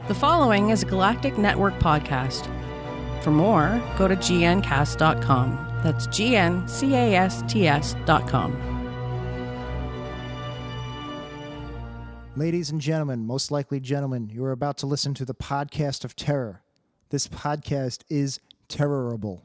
The following is a Galactic Network podcast. For more, go to gncast.com. That's gncast.com. Ladies and gentlemen, most likely gentlemen, you are about to listen to the podcast of terror. This podcast is terrorable.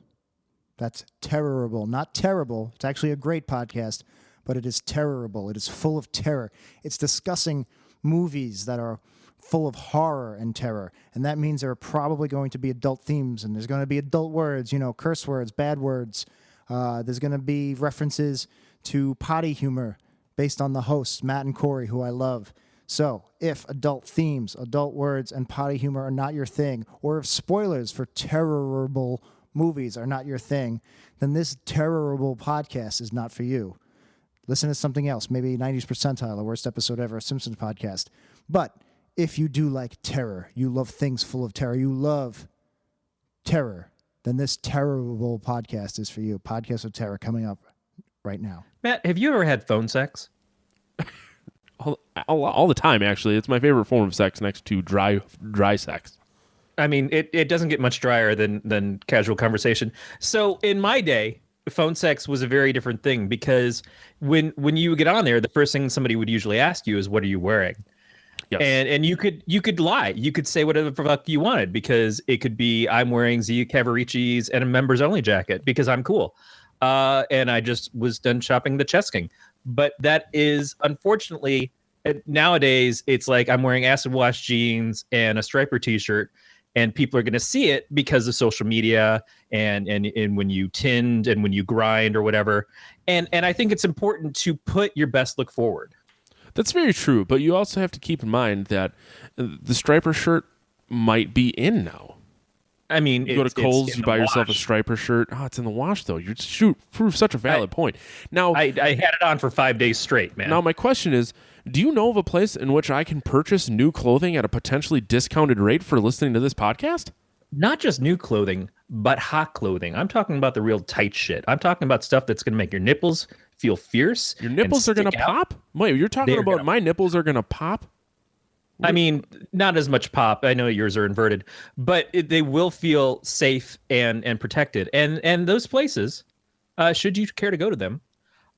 That's terrorable, not terrible. It's actually a great podcast, but it is terrorable. It is full of terror. It's discussing movies that are full of horror and terror, and that means there are probably going to be adult themes, and there's going to be adult words, curse words, bad words. There's going to be references to potty humor based on the hosts, Matt and Corey, who I love. So if adult themes, adult words, and potty humor are not your thing, or if spoilers for terrorable movies are not your thing, then this terrorable podcast is not for you. Listen to something else, maybe 90th Percentile, the worst episode ever, a Simpsons podcast. But if you do like terror, you love things full of terror, you love terror, then this terrible podcast is for you. Podcast of Terror coming up right now. Matt, have you ever had phone sex? All the time, actually. It's my favorite form of sex next to dry sex. I mean, it doesn't get much drier than casual conversation. So in my day, phone sex was a very different thing because when you get on there, the first thing somebody would usually ask you is, what are you wearing? Yes. And you could lie. You could say whatever the fuck you wanted because it could be I'm wearing Zia Cavaricci's and a members only jacket because I'm cool. And I just was done shopping the Chess King. But that is unfortunately nowadays it's like I'm wearing acid wash jeans and a striper t-shirt and people are going to see it because of social media and when you tind and when you grind or whatever. And I think it's important to put your best look forward. That's very true, but you also have to keep in mind that the striper shirt might be in now. I mean, you go to Kohl's, you buy yourself a striper shirt. Oh, it's in the wash, though. You prove such a valid point. Now, I had it on for 5 days straight, man. Now, my question is, do you know of a place in which I can purchase new clothing at a potentially discounted rate for listening to this podcast? Not just new clothing, but hot clothing. I'm talking about the real tight shit. I'm talking about stuff that's going to make your nipples feel fierce. Your nipples are going to pop? Wait, you're talking about my nipples are going to pop? I mean, not as much pop. I know yours are inverted, but they will feel safe and protected. And those places, should you care to go to them,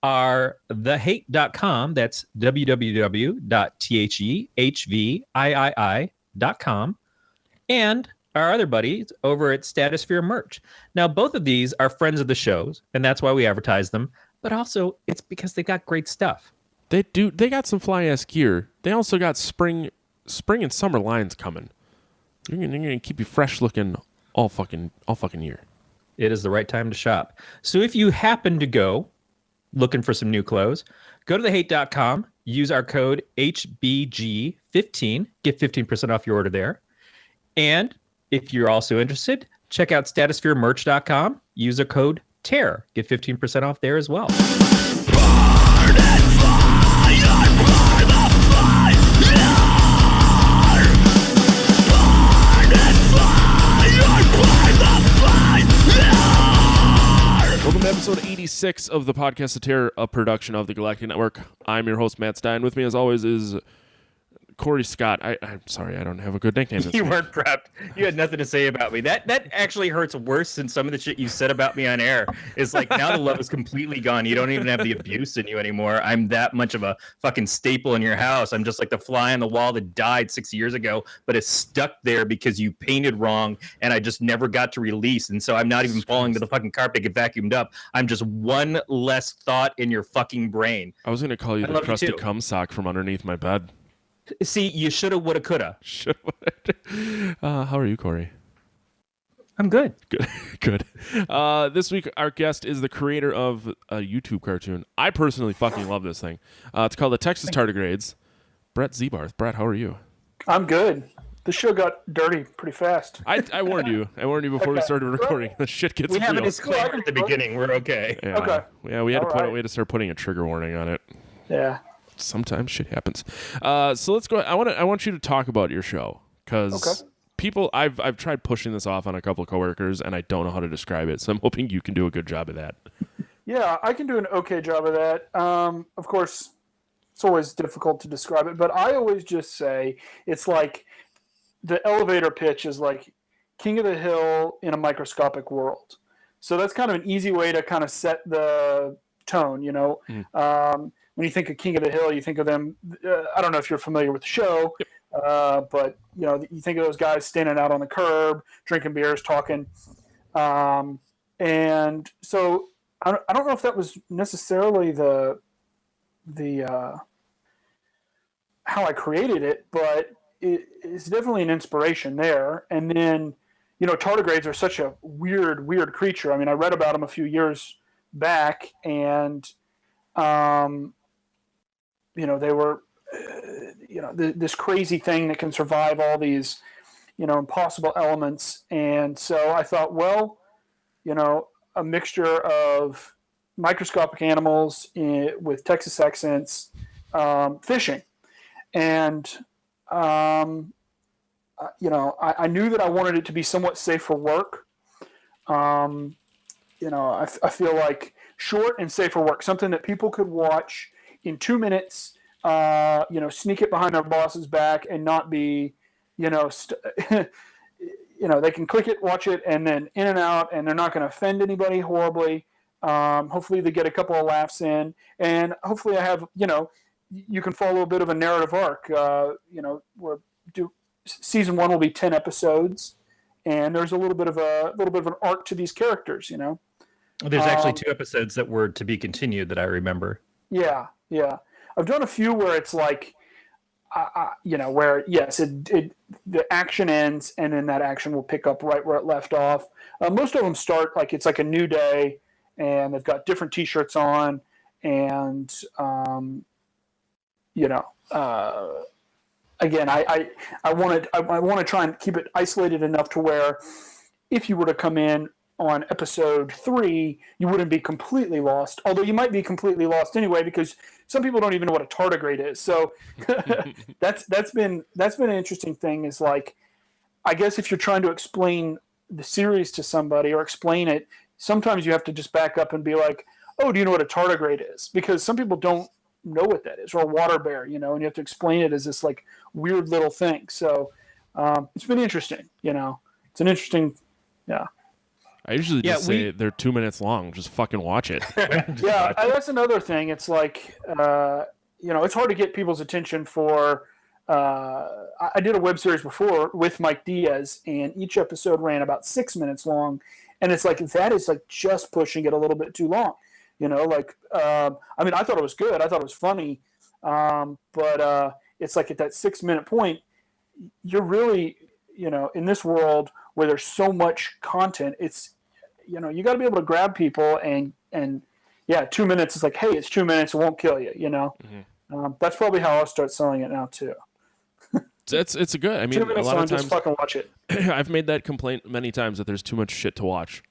are thehate.com. That's www.thehvii.com. And our other buddies over at Stratosphere Merch. Now, both of these are friends of the shows, and that's why we advertise them. But also, it's because they got great stuff. They do. They got some fly-ass gear. They also got spring and summer lines coming. They're gonna keep you fresh looking all fucking year. It is the right time to shop. So if you happen to go looking for some new clothes, go to thehate.com, use our code HBG15, get 15% off your order there. And if you're also interested, check out stratospheremerch.com, use our code TERROR, get 15% off there as well. Welcome to episode 86 of the Podcast of Terror, a production of the Galactic Network. I'm your host, Matt Stein. With me, as always, is Corey Scott. I'm sorry, I don't have a good nickname. You weren't prepped. You had nothing to say about me. That actually hurts worse than some of the shit you said about me on air. It's like now the love is completely gone. You don't even have the abuse in you anymore. I'm that much of a fucking staple in your house. I'm just like the fly on the wall that died 6 years ago, but it's stuck there because you painted wrong and I just never got to release. And so I'm not even falling to the fucking carpet to get vacuumed up. I'm just one less thought in your fucking brain. I was going to call you the crusty cum sock from underneath my bed. See, you shoulda, woulda, coulda. How are you, Corey? I'm good. Good. This week, our guest is the creator of a YouTube cartoon. I personally fucking love this thing. It's called The Texas Tardigrades. Brett Ziebarth. Brett, how are you? I'm good. The show got dirty pretty fast. I warned you. I warned you before we started recording. The shit gets real. We have a disclaimer at the beginning. We're okay. Yeah. Okay. Yeah, we had to start putting a trigger warning on it. Yeah. Sometimes shit happens. So let's go. I want you to talk about your show because people. I've tried pushing this off on a couple of coworkers and I don't know how to describe it. So I'm hoping you can do a good job of that. Yeah, I can do an okay job of that. Of course, it's always difficult to describe it, but I always just say it's like the elevator pitch is like King of the Hill in a microscopic world. So that's kind of an easy way to kind of set the tone, you know. When you think of King of the Hill, you think of them. I don't know if you're familiar with the show, but you know, you think of those guys standing out on the curb, drinking beers, talking. And so I don't know if that was necessarily the how I created it, but it's definitely an inspiration there. And then, you know, tardigrades are such a weird creature. I mean, I read about them a few years back, and you know, they were you know, this crazy thing that can survive all these, you know, impossible elements. And so I thought, well, you know, a mixture of microscopic animals with Texas accents, fishing. And, you know, I knew that I wanted it to be somewhat safe for work. You know, I feel like short and safe for work, something that people could watch in 2 minutes, you know, sneak it behind their boss's back and not be, you know, you know, they can click it, watch it, and then in and out, and they're not going to offend anybody horribly. Hopefully they get a couple of laughs in, and hopefully I have, you know, you can follow a bit of a narrative arc. You know, season 1 will be 10 episodes, and there's a little bit of an arc to these characters, you know. There's actually 2 episodes that were to be continued that I remember. Yeah. I've done a few where it's like, you know, where yes, the action ends, and then that action will pick up right where it left off. Most of them start like it's like a new day, and they've got different T-shirts on, and you know, again, I want to try and keep it isolated enough to where if you were to come in on episode 3, you wouldn't be completely lost. Although you might be completely lost anyway, because some people don't even know what a tardigrade is. So that's been an interesting thing. Is like, I guess if you're trying to explain the series to somebody or explain it, sometimes you have to just back up and be like, oh, do you know what a tardigrade is? Because some people don't know what that is, or a water bear, you know, and you have to explain it as this like weird little thing. So it's been interesting, you know. It's an interesting, yeah. I usually just say they're 2 minutes long. Just fucking watch it. Yeah, that's another thing. It's like, you know, it's hard to get people's attention for. I did a web series before with Mike Diaz, and each episode ran about 6 minutes long, and it's like that is like just pushing it a little bit too long. You know, like I mean, I thought it was good. I thought it was funny, but it's like at that 6 minute point, you're really, you know, in this world where there's so much content, it's, you know, you got to be able to grab people and yeah, 2 minutes is like, hey, it's 2 minutes, it won't kill you, you know. Mm-hmm. That's probably how I'll start selling it now too. It's a good. I mean, 2 minutes a lot long, of times just fucking watch it. I've made that complaint many times that there's too much shit to watch.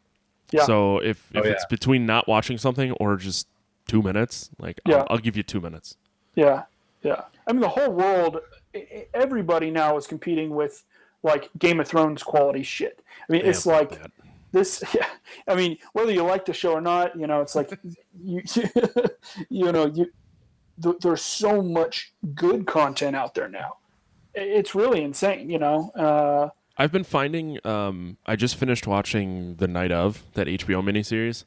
Yeah. So if it's between not watching something or just 2 minutes, like I'll give you 2 minutes. Yeah. I mean, the whole world, everybody now is competing with like Game of Thrones quality shit. I mean, it's like this. Yeah. I mean, whether you like the show or not, you know, it's like there's so much good content out there now. It's really insane, you know. I've been finding. I just finished watching The Night Of, that HBO miniseries,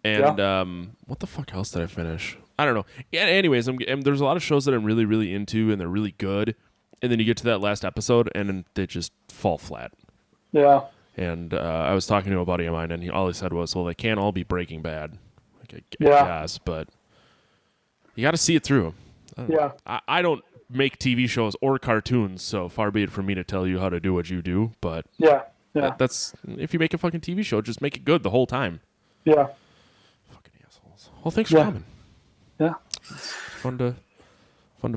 and what the fuck else did I finish? I don't know. Yeah. Anyways, there's a lot of shows that I'm really, really into, and they're really good. And then you get to that last episode, and they just fall flat. Yeah. And I was talking to a buddy of mine, and all he said was, "Well, they can't all be Breaking Bad." Like, I guess, but you got to see it through. I don't make TV shows or cartoons, so far be it from me to tell you how to do what you do. But that's if you make a fucking TV show, just make it good the whole time. Yeah. Fucking assholes. Well, thanks for coming. Yeah. It's fun to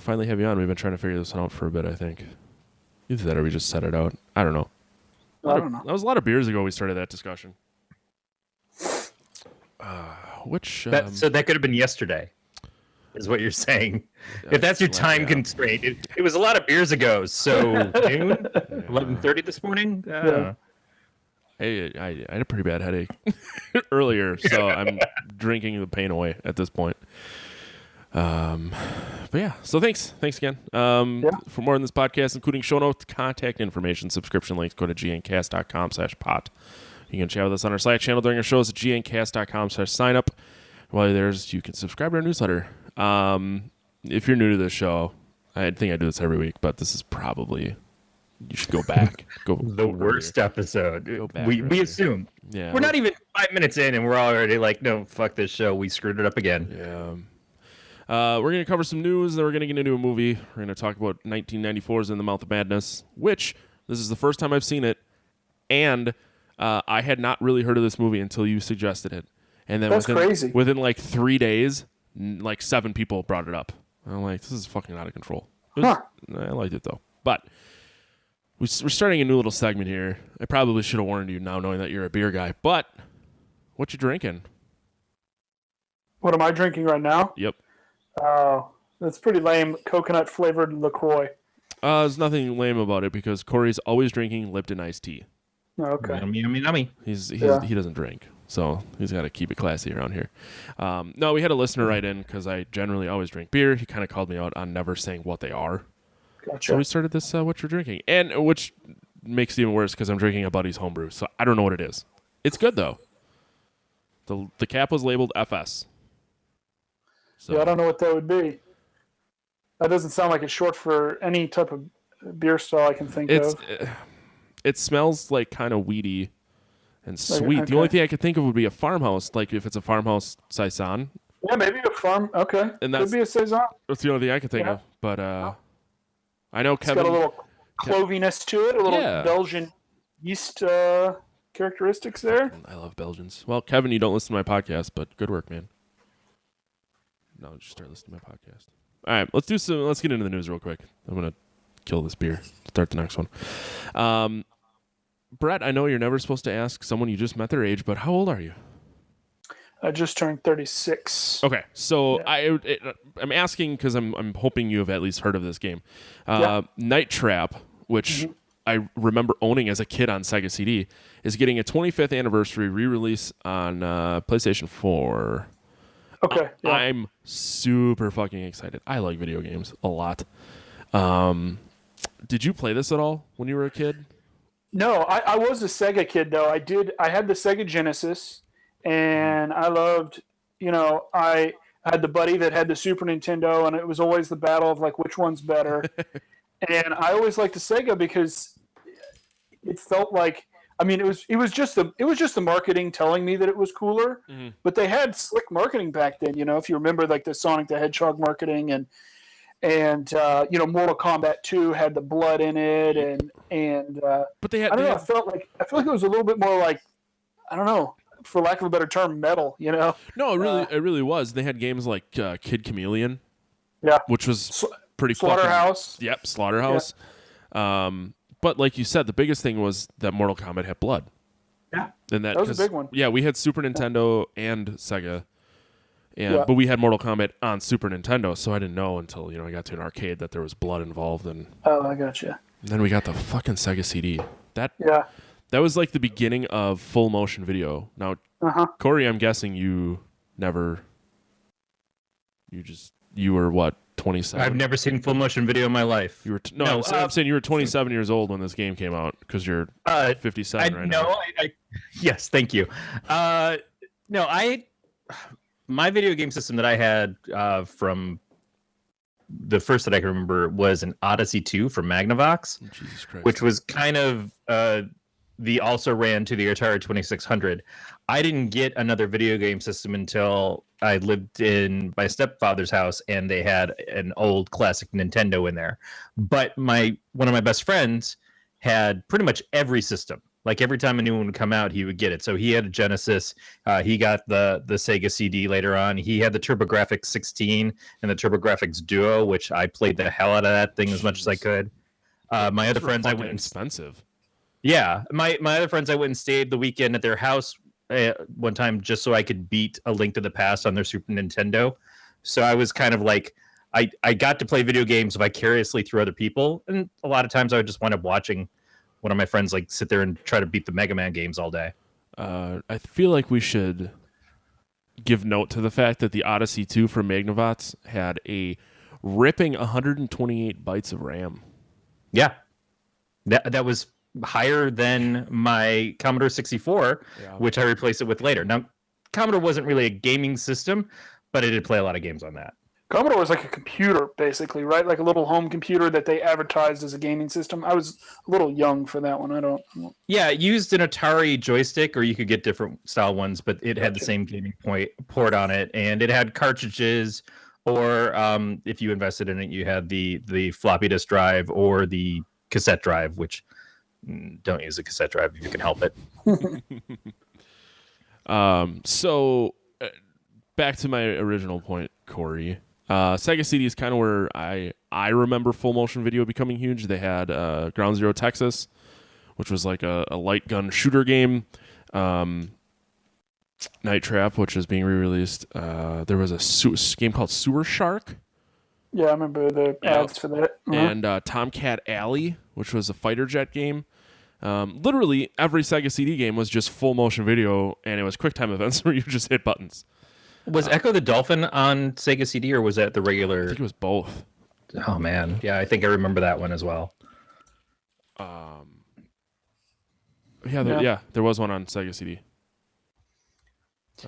finally have you on. We've been trying to figure this one out for a bit, I think. Either that or we just set it out. I don't know. I don't know. That was a lot of beers ago we started that discussion. So that could have been yesterday, is what you're saying. If that's your time constraint. It was a lot of beers ago, so noon? 11:30 this morning? Hey, I had a pretty bad headache earlier, so I'm drinking the pain away at this point. But yeah, so thanks again. For more on this podcast, including show notes, contact information, subscription links, go to gncast.com/pot. You can chat with us on our Slack channel during our shows at gncast.com/signup. While you're there, you can subscribe to our newsletter. If you're new to this show, I think I do this every week, but this is probably, you should go back. The worst episode. We assume. Yeah, we're not even 5 minutes in, and we're already like, no, fuck this show. We screwed it up again. Yeah. We're going to cover some news, then we're going to get into a movie. We're going to talk about 1994's In the Mouth of Madness, which this is the first time I've seen it, and I had not really heard of this movie until you suggested it. And then crazy. Within like 3 days, like 7 people brought it up. I'm like, this is fucking out of control. I liked it though. But we're starting a new little segment here. I probably should have warned you now, knowing that you're a beer guy. But what you drinking? What am I drinking right now? Yep. Oh, that's pretty lame. Coconut flavored LaCroix. There's nothing lame about it because Corey's always drinking Lipton iced tea. Oh, okay. Yummy. He doesn't drink, so he's got to keep it classy around here. No, we had a listener write in because I generally always drink beer. He kind of called me out on never saying what they are. Gotcha. So we started this what you're drinking, and which makes it even worse because I'm drinking a buddy's homebrew, so I don't know what it is. It's good though. The cap was labeled FS. So. Yeah, I don't know what that would be. That doesn't sound like it's short for any type of beer style I can think of. It smells like kind of weedy and sweet. Okay. The only thing I could think of would be a farmhouse, like if it's a farmhouse saison. Yeah, maybe a farm. Okay, and could be a saison. That's the only thing I could think of. But I know Kevin. It's got a little cloviness to it, a little Belgian yeast characteristics there. I love Belgians. Well, Kevin, you don't listen to my podcast, but good work, man. No, just start listening to my podcast. All right, let's get into the news real quick. I'm gonna kill this beer. Start the next one. Brett, I know you're never supposed to ask someone you just met their age, but how old are you? I just turned 36. Okay, so I'm asking because I'm hoping you have at least heard of this game. Night Trap, which I remember owning as a kid on Sega CD, is getting a 25th anniversary re-release on PlayStation 4. Okay. Yeah. I'm super fucking excited. I like video games a lot. Did you play this at all when you were a kid? No, I was a Sega kid though. I had the Sega Genesis, and I loved. I had the buddy that had the Super Nintendo, and it was always the battle of like which one's better. And I always liked the Sega because it felt like. I mean, it was just the marketing telling me that it was cooler, but they had slick marketing back then. If you remember, like the Sonic the Hedgehog marketing, and Mortal Kombat 2 had the blood in it, and but they had. I don't know. I feel like it was a little bit more like, I don't know, for lack of a better term, metal. No, it really was. They had games like Kid Chameleon, which was pretty Slaughterhouse. Yep, Slaughterhouse. Yeah. But like you said, the biggest thing was that Mortal Kombat had blood. Yeah, and that was a big one. Yeah, we had Super Nintendo and Sega, but we had Mortal Kombat on Super Nintendo, so I didn't know until I got to an arcade that there was blood involved. And I gotcha. And then we got the fucking Sega CD. That was like the beginning of full motion video. Now, Corey, I'm guessing you never. You were what? 27. I've never seen full motion video in my life. You were I'm saying you were 27 years old when this game came out because you're 57 right now. Yes, thank you. My video game system that I had from the first that I can remember was an Odyssey 2 from Magnavox, which was kind of the also ran to the Atari 2600. I didn't get another video game system until I lived in my stepfather's house, and they had an old classic Nintendo in there. But one of my best friends had pretty much every system. Like every time a new one would come out, he would get it. So he had a Genesis. He got the Sega CD later on. He had the TurboGrafx 16 and the TurboGrafx Duo, which I played the hell out of that thing as much as I could. My other friends, I went expensive. Yeah, my other friends, I went and stayed the weekend at their house one time just so I could beat A Link to the Past on their Super Nintendo. So I was kind of like, I got to play video games vicariously through other people, and a lot of times I would just wind up watching one of my friends like sit there and try to beat the Mega Man games all day. I feel like we should give note to the fact that the Odyssey 2 from Magnavox had a ripping 128 bytes of RAM. Yeah. That was higher than my Commodore 64, which I replaced it with later. Now, Commodore wasn't really a gaming system, but it did play a lot of games on that. Commodore was like a computer, basically, right? Like a little home computer that they advertised as a gaming system. I was a little young for that one. I don't. Yeah, it used an Atari joystick, or you could get different style ones, but it had the same gaming port on it, and it had cartridges, or if you invested in it, you had the floppy disk drive or the cassette drive, which don't use a cassette drive if you can help it. So back to my original point, Corey. Sega CD is kind of where I remember full motion video becoming huge. They had Ground Zero Texas, which was like a light gun shooter game. Night Trap, which is being re-released. There was a game called Sewer Shark. Yeah, I remember the ads for that. And Tomcat Alley, which was a fighter jet game. Literally every Sega CD game was just full motion video, and it was QuickTime events where you just hit buttons. Was Echo the Dolphin on Sega CD, or was that the regular? I think it was both. Oh man, yeah, I think I remember that one as well. There was one on Sega CD.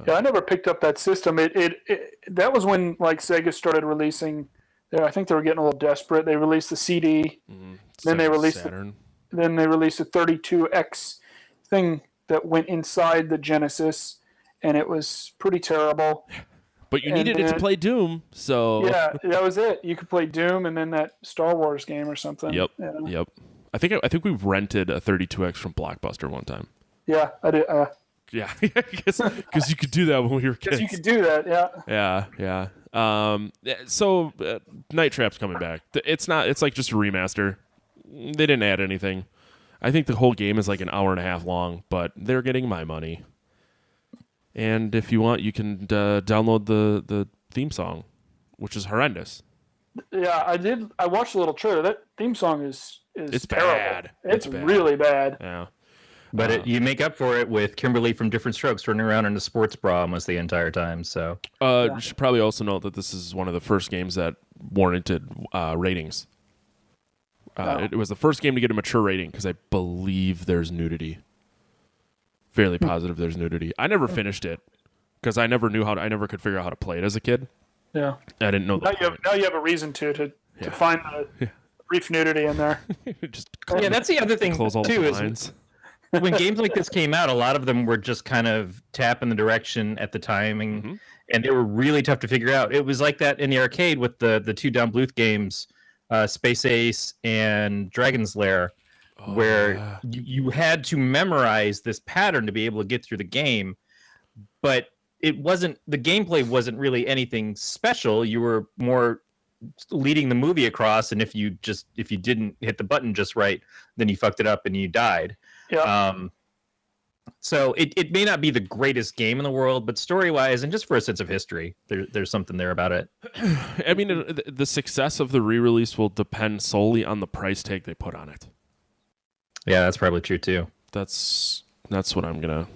Yeah, I never picked up that system. That was when like Sega started releasing. I think they were getting a little desperate. They released the CD, then they released Saturn. Then they released a 32X thing that went inside the Genesis, and it was pretty terrible. But you needed it to play Doom, so yeah, that was it. You could play Doom and then that Star Wars game or something. Yep. Yeah. Yep. I think we rented a 32X from Blockbuster one time. Yeah, I did. Yeah, because you could do that when we were kids. Because you could do that. Yeah. So Night Trap's coming back. It's like just a remaster. They didn't add anything. I think the whole game is like an hour and a half long, but they're getting my money. And if you want, you can download the theme song, which is horrendous. Yeah, I did. I watched a little trailer. That theme song is it's terrible. bad. It's really bad. Yeah. But you make up for it with Kimberly from Different Strokes running around in a sports bra almost the entire time. So you should probably also note that this is one of the first games that warranted ratings. It was the first game to get a mature rating because I believe there's nudity. Fairly positive there's nudity. I never finished it because I never could figure out how to play it as a kid. Yeah, I didn't know. Now you have a reason to find the brief nudity in there. That's the other thing close all too. the Is blinds. when games like this came out, a lot of them were just kind of tapping the direction at the timing, and they were really tough to figure out. It was like that in the arcade with the two Don Bluth games. Space Ace and Dragon's Lair, where you had to memorize this pattern to be able to get through the game, but the gameplay wasn't really anything special. You were more leading the movie across, and if you didn't hit the button just right, then you fucked it up and you died. Yeah. So it may not be the greatest game in the world, but story-wise and just for a sense of history, there's something there about it. I mean, the success of the re-release will depend solely on the price tag they put on it. Yeah, that's probably true too. That's what I'm gonna.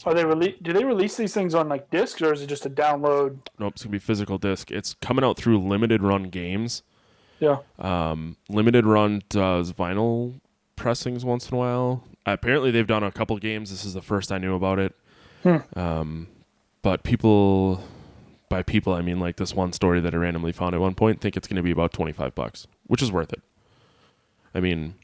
Do they release these things on like discs, or is it just a download? Nope, it's gonna be physical disc. It's coming out through Limited Run Games. Yeah. Limited Run does vinyl pressings once in a while. Apparently, they've done a couple games. This is the first I knew about it. But by people, I mean like this one story that I randomly found at one point, think it's going to be about $25, which is worth it. I mean,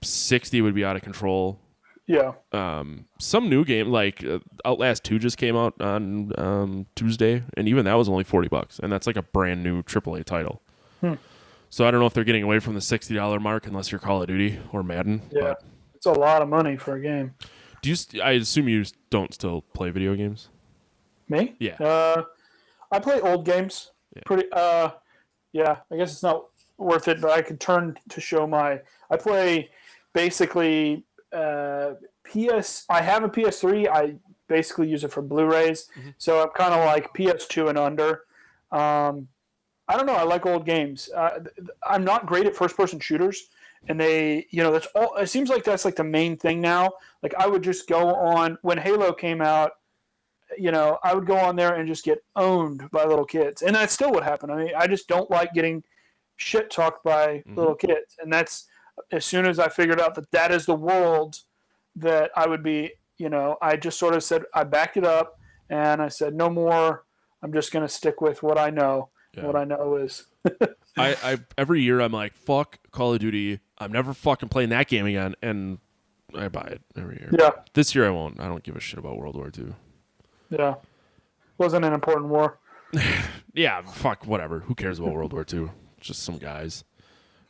60 would be out of control. Yeah. Some new game like Outlast 2 just came out on Tuesday, and even that was only $40, and that's like a brand new AAA title. So I don't know if they're getting away from the $60 mark unless you're Call of Duty or Madden. Yeah. But It's a lot of money for a game. I assume you don't still play video games? Me? Yeah. I play old games. Yeah. I guess it's not worth it, but I could turn to show I play basically PS. I have a PS3. I basically use it for Blu-rays. So I'm kind of like PS2 and under. I don't know. I like old games. I'm not great at first-person shooters. And that's all. It seems like that's like the main thing now. Like I would just go on when Halo came out. I would go on there and just get owned by little kids, and that's still what happened. I mean, I just don't like getting shit talked by little kids, and that's as soon as I figured out that is the world that I would be. I just sort of said I backed it up, and I said no more. I'm just going to stick with what I know. Yeah. What I know is. I every year I'm like, fuck Call of Duty. I'm never fucking playing that game again, and I buy it every year. Yeah. This year I won't. I don't give a shit about World War II. Yeah. Wasn't an important war. Yeah, fuck, whatever. Who cares about World War II? Just some guys.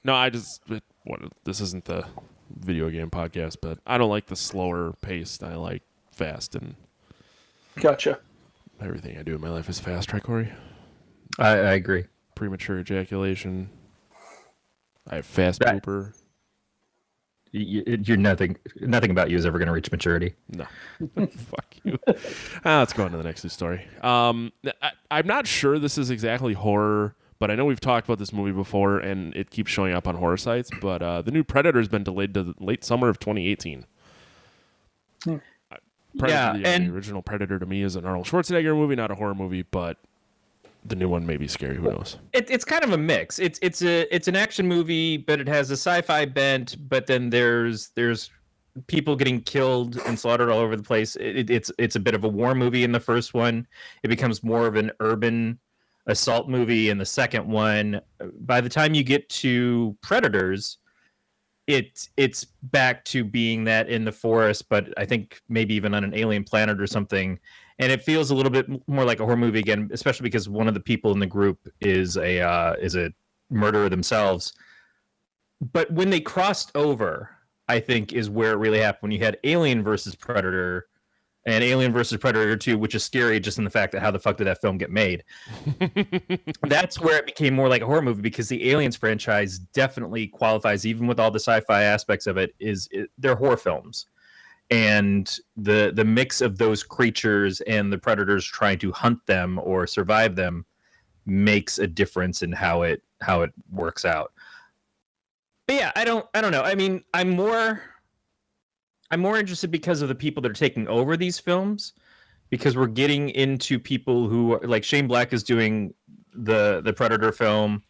No, this isn't the video game podcast, but I don't like the slower paced. I like fast, and gotcha. Everything I do in my life is fast, right, Corey? I agree. Premature ejaculation. I have fast pooper. You're nothing about you is ever going to reach maturity. No. Fuck you. Let's go on to the next news story. I'm not sure this is exactly horror, but I know we've talked about this movie before, and it keeps showing up on horror sites, but the new Predator has been delayed to the late summer of 2018. Predator, the original Predator to me is an Arnold Schwarzenegger movie, not a horror movie, but the new one may be scary. Who knows? It's kind of a mix. It's an action movie, but it has a sci-fi bent. But then there's people getting killed and slaughtered all over the place. It's a bit of a war movie in the first one. It becomes more of an urban assault movie in the second one. By the time you get to Predators, it's back to being that in the forest, but I think maybe even on an alien planet or something. And it feels a little bit more like a horror movie again, especially because one of the people in the group is a murderer themselves. But when they crossed over, I think is where it really happened. When you had Alien versus Predator and Alien versus Predator 2, which is scary just in the fact that how the fuck did that film get made? That's where it became more like a horror movie, because the Aliens franchise definitely qualifies, even with all the sci-fi aspects of it, they're horror films. And the mix of those creatures and the predators trying to hunt them or survive them makes a difference in how it works out. But yeah, I don't know. I mean, I'm more interested because of the people that are taking over these films, because we're getting into people who are, like Shane Black is doing the Predator film.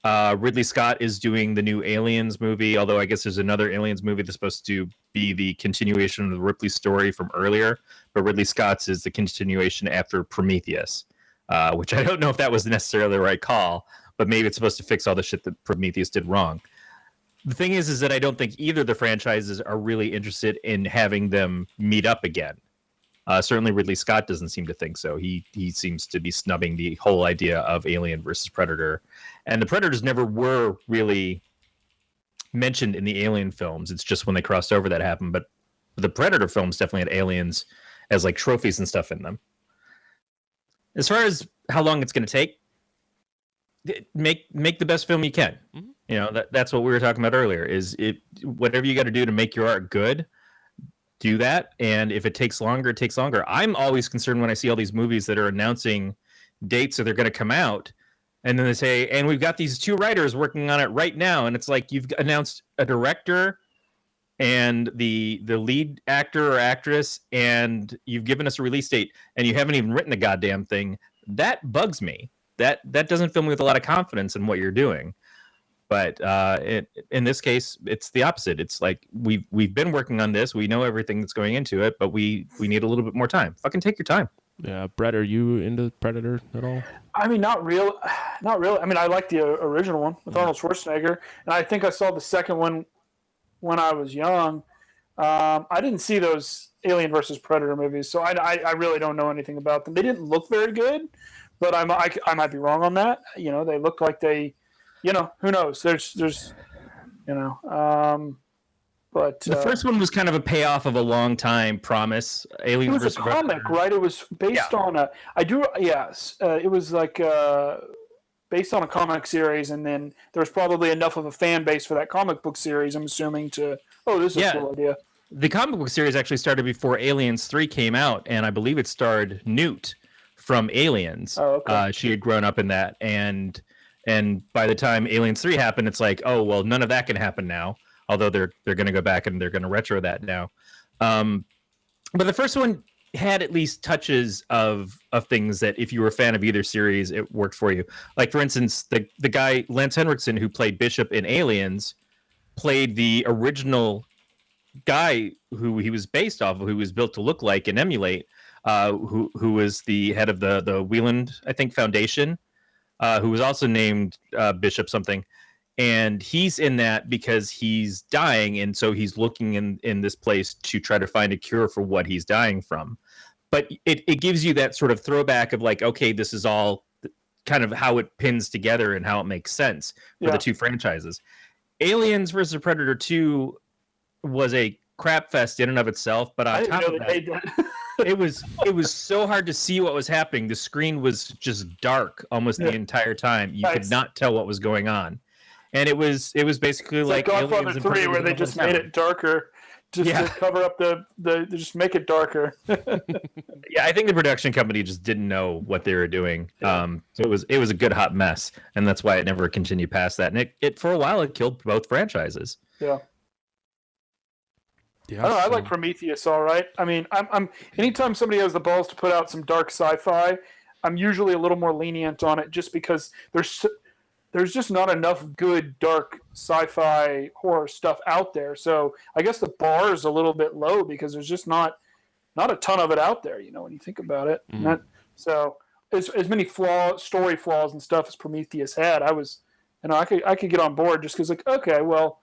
Ridley Scott is doing the new Aliens movie, although I guess there's another Aliens movie that's supposed to be the continuation of the Ripley story from earlier, but Ridley Scott's is the continuation after Prometheus, which I don't know if that was necessarily the right call, but maybe it's supposed to fix all the shit that Prometheus did wrong. The thing is that I don't think either of the franchises are really interested in having them meet up again. Certainly Ridley Scott doesn't seem to think so. He seems to be snubbing the whole idea of Alien versus Predator. And the Predators never were really mentioned in the Alien films. It's just when they crossed over that happened. But the Predator films definitely had aliens as like trophies and stuff in them. As far as how long it's going to take, make the best film you can. Mm-hmm. You know, that's what we were talking about earlier, is whatever you got to do to make your art good, do that. And if it takes longer, it takes longer. I'm always concerned when I see all these movies that are announcing dates that they're going to come out, and then they say, and we've got these 2 writers working on it right now. And it's like, you've announced a director and the lead actor or actress, and you've given us a release date, and you haven't even written the goddamn thing. That bugs me. That doesn't fill me with a lot of confidence in what you're doing. But in this case, it's the opposite. It's like we've been working on this. We know everything that's going into it, but we need a little bit more time. Fucking take your time. Yeah, Brett, are you into Predator at all? I mean, not really. I mean, I like the original one with Arnold Schwarzenegger, and I think I saw the second one when I was young. I didn't see those Alien versus Predator movies, so I really don't know anything about them. They didn't look very good, but I might be wrong on that. You know, they looked like they. You know, who knows? There's, you know, but the first one was kind of a payoff of a long time promise. Alien it was a comic, right? It was based on it was like based on a comic series, and then there was probably enough of a fan base for that comic book series, I'm assuming, this is a cool idea. The comic book series actually started before Aliens 3 came out, and I believe it starred Newt from Aliens. Oh, okay. She had grown up in that, and by the time Aliens 3 happened, it's like, oh, well, none of that can happen now. Although they're going to go back and they're going to retro that now. But the first one, had at least touches of things that if you were a fan of either series, it worked for you. Like, for instance, the guy Lance Henriksen, who played Bishop in Aliens, played the original guy who he was based off of, who was built to look like and emulate, who was the head of the Wieland, I think, Foundation, who was also named Bishop something. And he's in that because he's dying, and so he's looking in this place to try to find a cure for what he's dying from. But it gives you that sort of throwback of like, okay, this is all kind of how it pins together and how it makes sense for the two franchises. Aliens versus Predator 2 was a crap fest in and of itself, but on top of that, it was so hard to see what was happening. The screen was just dark almost the entire time. You could not tell what was going on. And it was basically it's like Godfather 3, where they just made it darker, to cover up they just make it darker. Yeah, I think the production company just didn't know what they were doing. So it was a good hot mess, and that's why it never continued past that. And it for a while it killed both franchises. Yeah. I don't know. I like Prometheus. All right. I mean, I'm anytime somebody has the balls to put out some dark sci-fi, I'm usually a little more lenient on it, just because there's just not enough good dark sci-fi horror stuff out there. So I guess the bar is a little bit low because there's just not a ton of it out there, when you think about it. Mm. So as many story flaws and stuff as Prometheus had, I was, I could get on board just because, like, okay, well,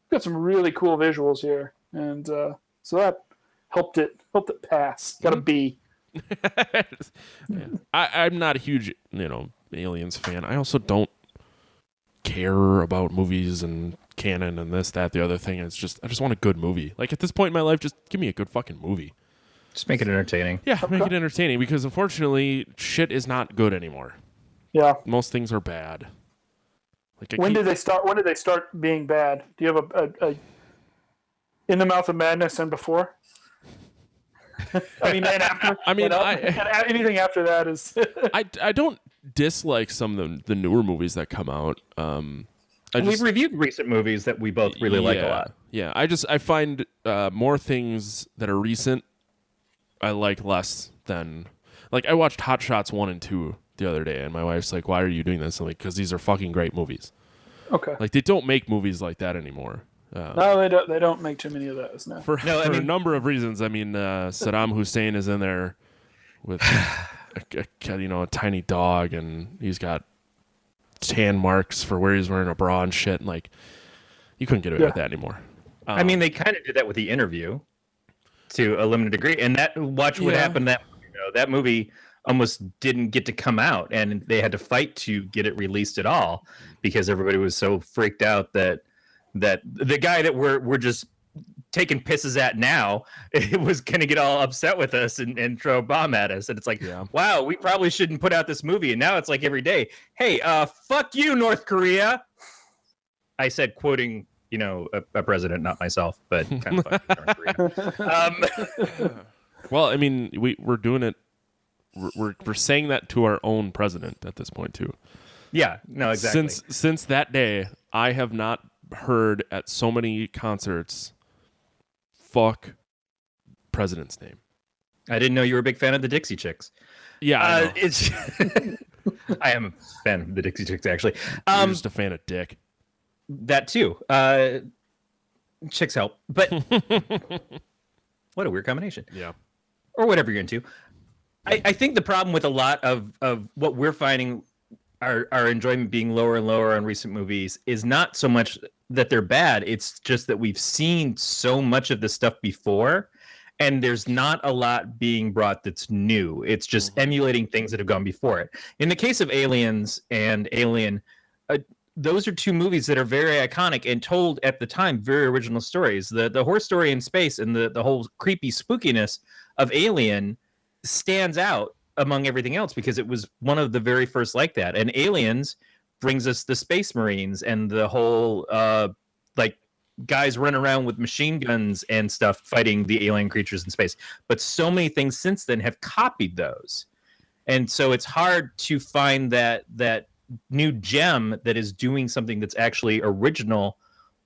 we've got some really cool visuals here, and so that helped it pass. Got a B. I'm not a huge Aliens fan. I also don't care about movies and canon and this, that, the other thing. I just want a good movie. Like, at this point in my life, just give me a good fucking movie. Just make it entertaining. Yeah, make it entertaining, because unfortunately, shit is not good anymore. Yeah, most things are bad. Like, when did they start being bad? Do you have a In the Mouth of Madness and before? I mean, and after. I mean, anything after that is. I don't dislike some of the newer movies that come out. We've reviewed recent movies that we both really like a lot. Yeah, I find more things that are recent I like less than, like, I watched Hot Shots 1 and 2 the other day, and my wife's like, "Why are you doing this?" I'm like, "Because these are fucking great movies." Okay. Like, they don't make movies like that anymore. No, they don't. They don't make too many of those now. For a number of reasons. I mean, Saddam Hussein is in there with a tiny dog, and he's got tan marks for where he's wearing a bra and shit. And, like, you couldn't get away with that anymore. I mean, they kind of did that with The Interview to a limited degree, and watch what happened. That movie almost didn't get to come out, and they had to fight to get it released at all because everybody was so freaked out that the guy that we're just taking pisses at now, it was going to get all upset with us and throw a bomb at us. And it's like, wow, we probably shouldn't put out this movie. And now it's like every day, hey, fuck you, North Korea. I said, quoting, a president, not myself, but kind of fuck you, North Korea. Well, I mean, we're doing it. We're saying that to our own president at this point too. Yeah, no, exactly. Since that day, I have not heard at so many concerts, "Fuck president's name." I didn't know you were a big fan of the Dixie Chicks. Yeah, it's. I am a fan of the Dixie Chicks, actually. You're just a fan of Dick. That too. Chicks help, but what a weird combination. Yeah, or whatever you're into. I think the problem with a lot of what we're finding our enjoyment being lower and lower on recent movies is not so much that they're bad. It's just that we've seen so much of this stuff before, and there's not a lot being brought that's new. It's just emulating things that have gone before it. In the case of Aliens and Alien, those are two movies that are very iconic and told at the time very original stories. The horror story in space and the whole creepy spookiness of Alien stands out among everything else because it was one of the very first like that. And Aliens brings us the Space Marines and the whole like guys running around with machine guns and stuff fighting the alien creatures in space. But so many things since then have copied those. And so it's hard to find that new gem that is doing something that's actually original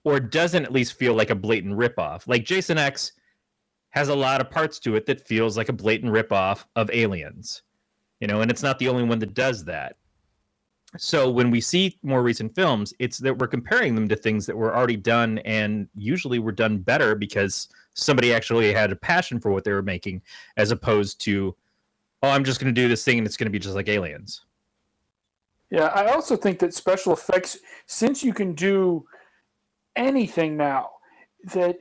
or doesn't at least feel like a blatant ripoff. Like Jason X has a lot of parts to it that feels like a blatant ripoff of Aliens, and it's not the only one that does that. So when we see more recent films, it's that we're comparing them to things that were already done, and usually were done better because somebody actually had a passion for what they were making, as opposed to, oh, I'm just going to do this thing and it's going to be just like Aliens. Yeah, I also think that special effects, since you can do anything now, that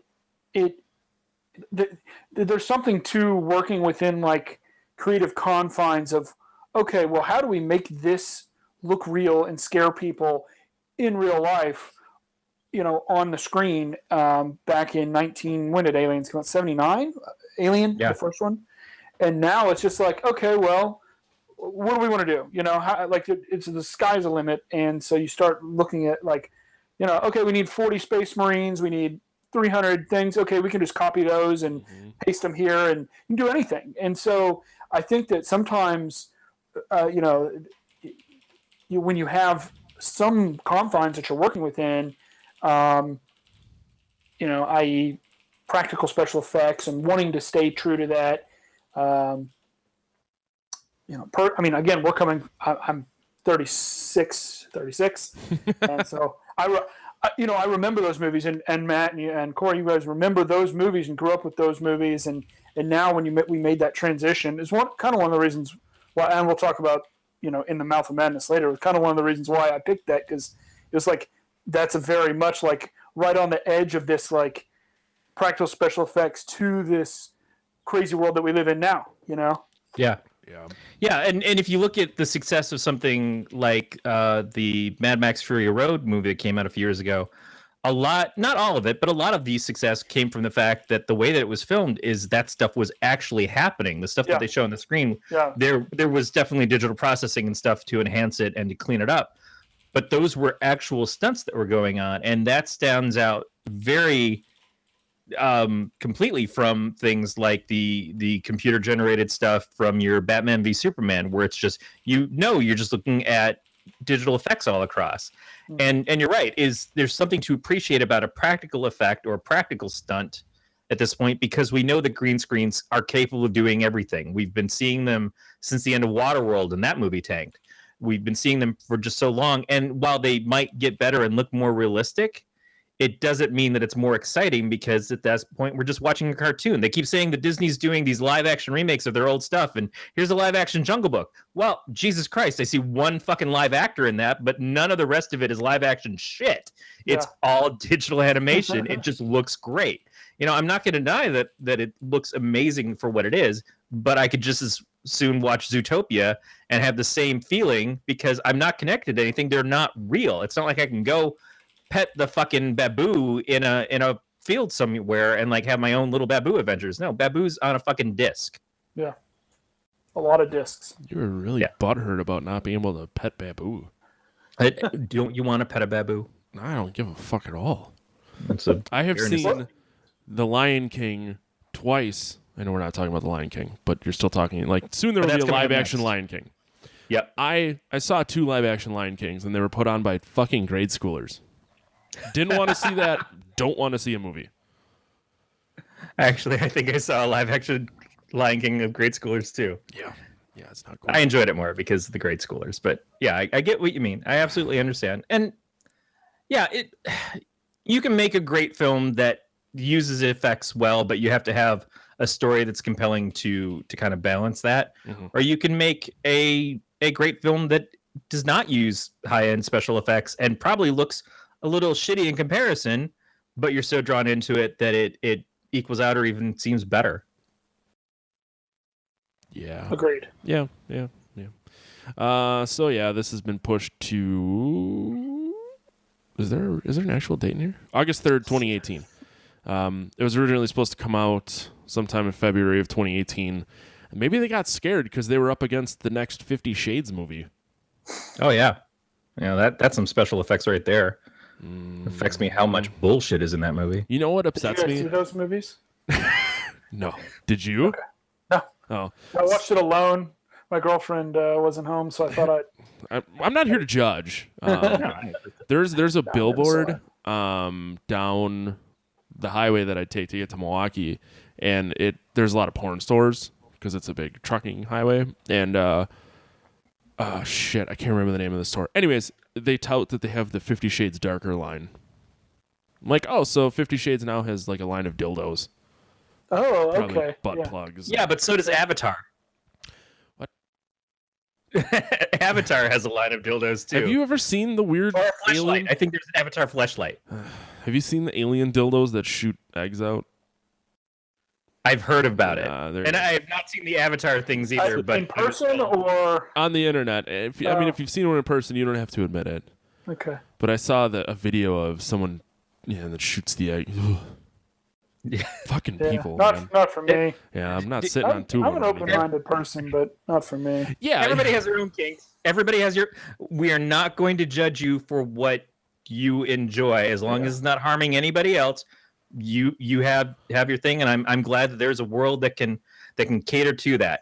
there's something to working within like creative confines of, okay, well, how do we make this look real and scare people in real life, on the screen, back in when did Aliens come out? 79? Alien, Yeah. The first one. And now it's just like, okay, well, what do we want to do? It's the sky's the limit. And so you start looking at like, okay, we need 40 Space Marines. We need 300 things. Okay, we can just copy those and paste them here, and you can do anything. And so I think that sometimes, when you have some confines that you're working within, i.e. practical special effects, and wanting to stay true to that, again, I'm 36, and so I remember those movies, and Matt and Corey, you guys remember those movies and grew up with those movies, and now when we made that transition, is one of the reasons why, and we'll talk about In the Mouth of Madness later, it was kind of one of the reasons why I picked that, because it was like that's a very much like right on the edge of this like practical special effects to this crazy world that we live in now. Yeah. And if you look at the success of something like the Mad Max Fury Road movie that came out a few years ago, a lot, not all of it, but a lot of the success came from the fact that the way that it was filmed is that stuff was actually happening. The stuff that they show on the screen, there was definitely digital processing and stuff to enhance it and to clean it up. But those were actual stunts that were going on, and that stands out very completely from things like the computer generated stuff from your Batman v Superman, where it's just you're just looking at digital effects all across. And you're right, there's something to appreciate about a practical effect or a practical stunt at this point, because we know that green screens are capable of doing everything. We've been seeing them since the end of Waterworld, and that movie tanked. We've been seeing them for just so long, and while they might get better and look more realistic, it doesn't mean that it's more exciting, because at that point we're just watching a cartoon. They keep saying that Disney's doing these live action remakes of their old stuff, and here's a live action Jungle Book. Well, Jesus Christ, I see one fucking live actor in that, but none of the rest of it is live action shit. It's all digital animation. It just looks great. I'm not going to deny that it looks amazing for what it is, but I could just as soon watch Zootopia and have the same feeling, because I'm not connected to anything. They're not real. It's not like I can go pet the fucking baboo in a field somewhere and like have my own little baboo adventures. No, baboo's on a fucking disc. Yeah, a lot of discs. You were really butthurt about not being able to pet baboo. Don't you want to pet a baboo? I don't give a fuck at all. I have seen The Lion King twice. I know we're not talking about The Lion King, but you're still talking like soon there will be a live action Lion King. Yep. I saw 2 live action Lion Kings, and they were put on by fucking grade schoolers. Didn't want to see that. Don't want to see a movie. Actually, I think I saw a live action Lion King of grade schoolers too. Yeah, it's not cool. I enjoyed it more because of the grade schoolers, but yeah, I get what you mean. I absolutely understand. And yeah, you can make a great film that uses effects well, but you have to have a story that's compelling to kind of balance that. Mm-hmm. Or you can make a great film that does not use high-end special effects and probably looks a little shitty in comparison, but you're so drawn into it that it equals out or even seems better. Yeah. Agreed. Yeah. So yeah, this has been pushed to. Is there an actual date in here? August 3rd, 2018. It was originally supposed to come out sometime in February of 2018. Maybe they got scared because they were up against the next 50 Shades movie. Oh yeah, that's some special effects right there. Affects me how much bullshit is in that movie. You know what upsets me? Did you guys see those movies? No. Did you? Okay. No. Oh. I watched it alone. My girlfriend wasn't home, so I thought I'm not here to judge. There's a billboard down the highway that I take to get to Milwaukee, and there's a lot of porn stores because it's a big trucking highway. And shit, I can't remember the name of the store. Anyways, they tout that they have the 50 Shades Darker line. I'm like, oh, so 50 Shades now has like a line of dildos. Oh, Probably okay. butt plugs. Yeah, but so does Avatar. What? Avatar has a line of dildos too. Have you ever seen the weird Or a fleshlight. alien? I think there's an Avatar fleshlight. Have you seen the alien dildos that shoot eggs out? I've heard about it, they're- and I have not seen the Avatar things either. But in person or On the internet. If you've seen one in person, you don't have to admit it. okay. But I saw a video of someone, that shoots the egg. Yeah. Fucking Yeah. people, man. Not for me. Yeah, I'm not sitting on two. I'm an of them. open-minded person, but not for me. Yeah, everybody has their own kinks. Everybody has your. We are not going to judge you for what you enjoy, as long as it's not harming anybody else. You have your thing, and I'm glad that there's a world that can cater to that.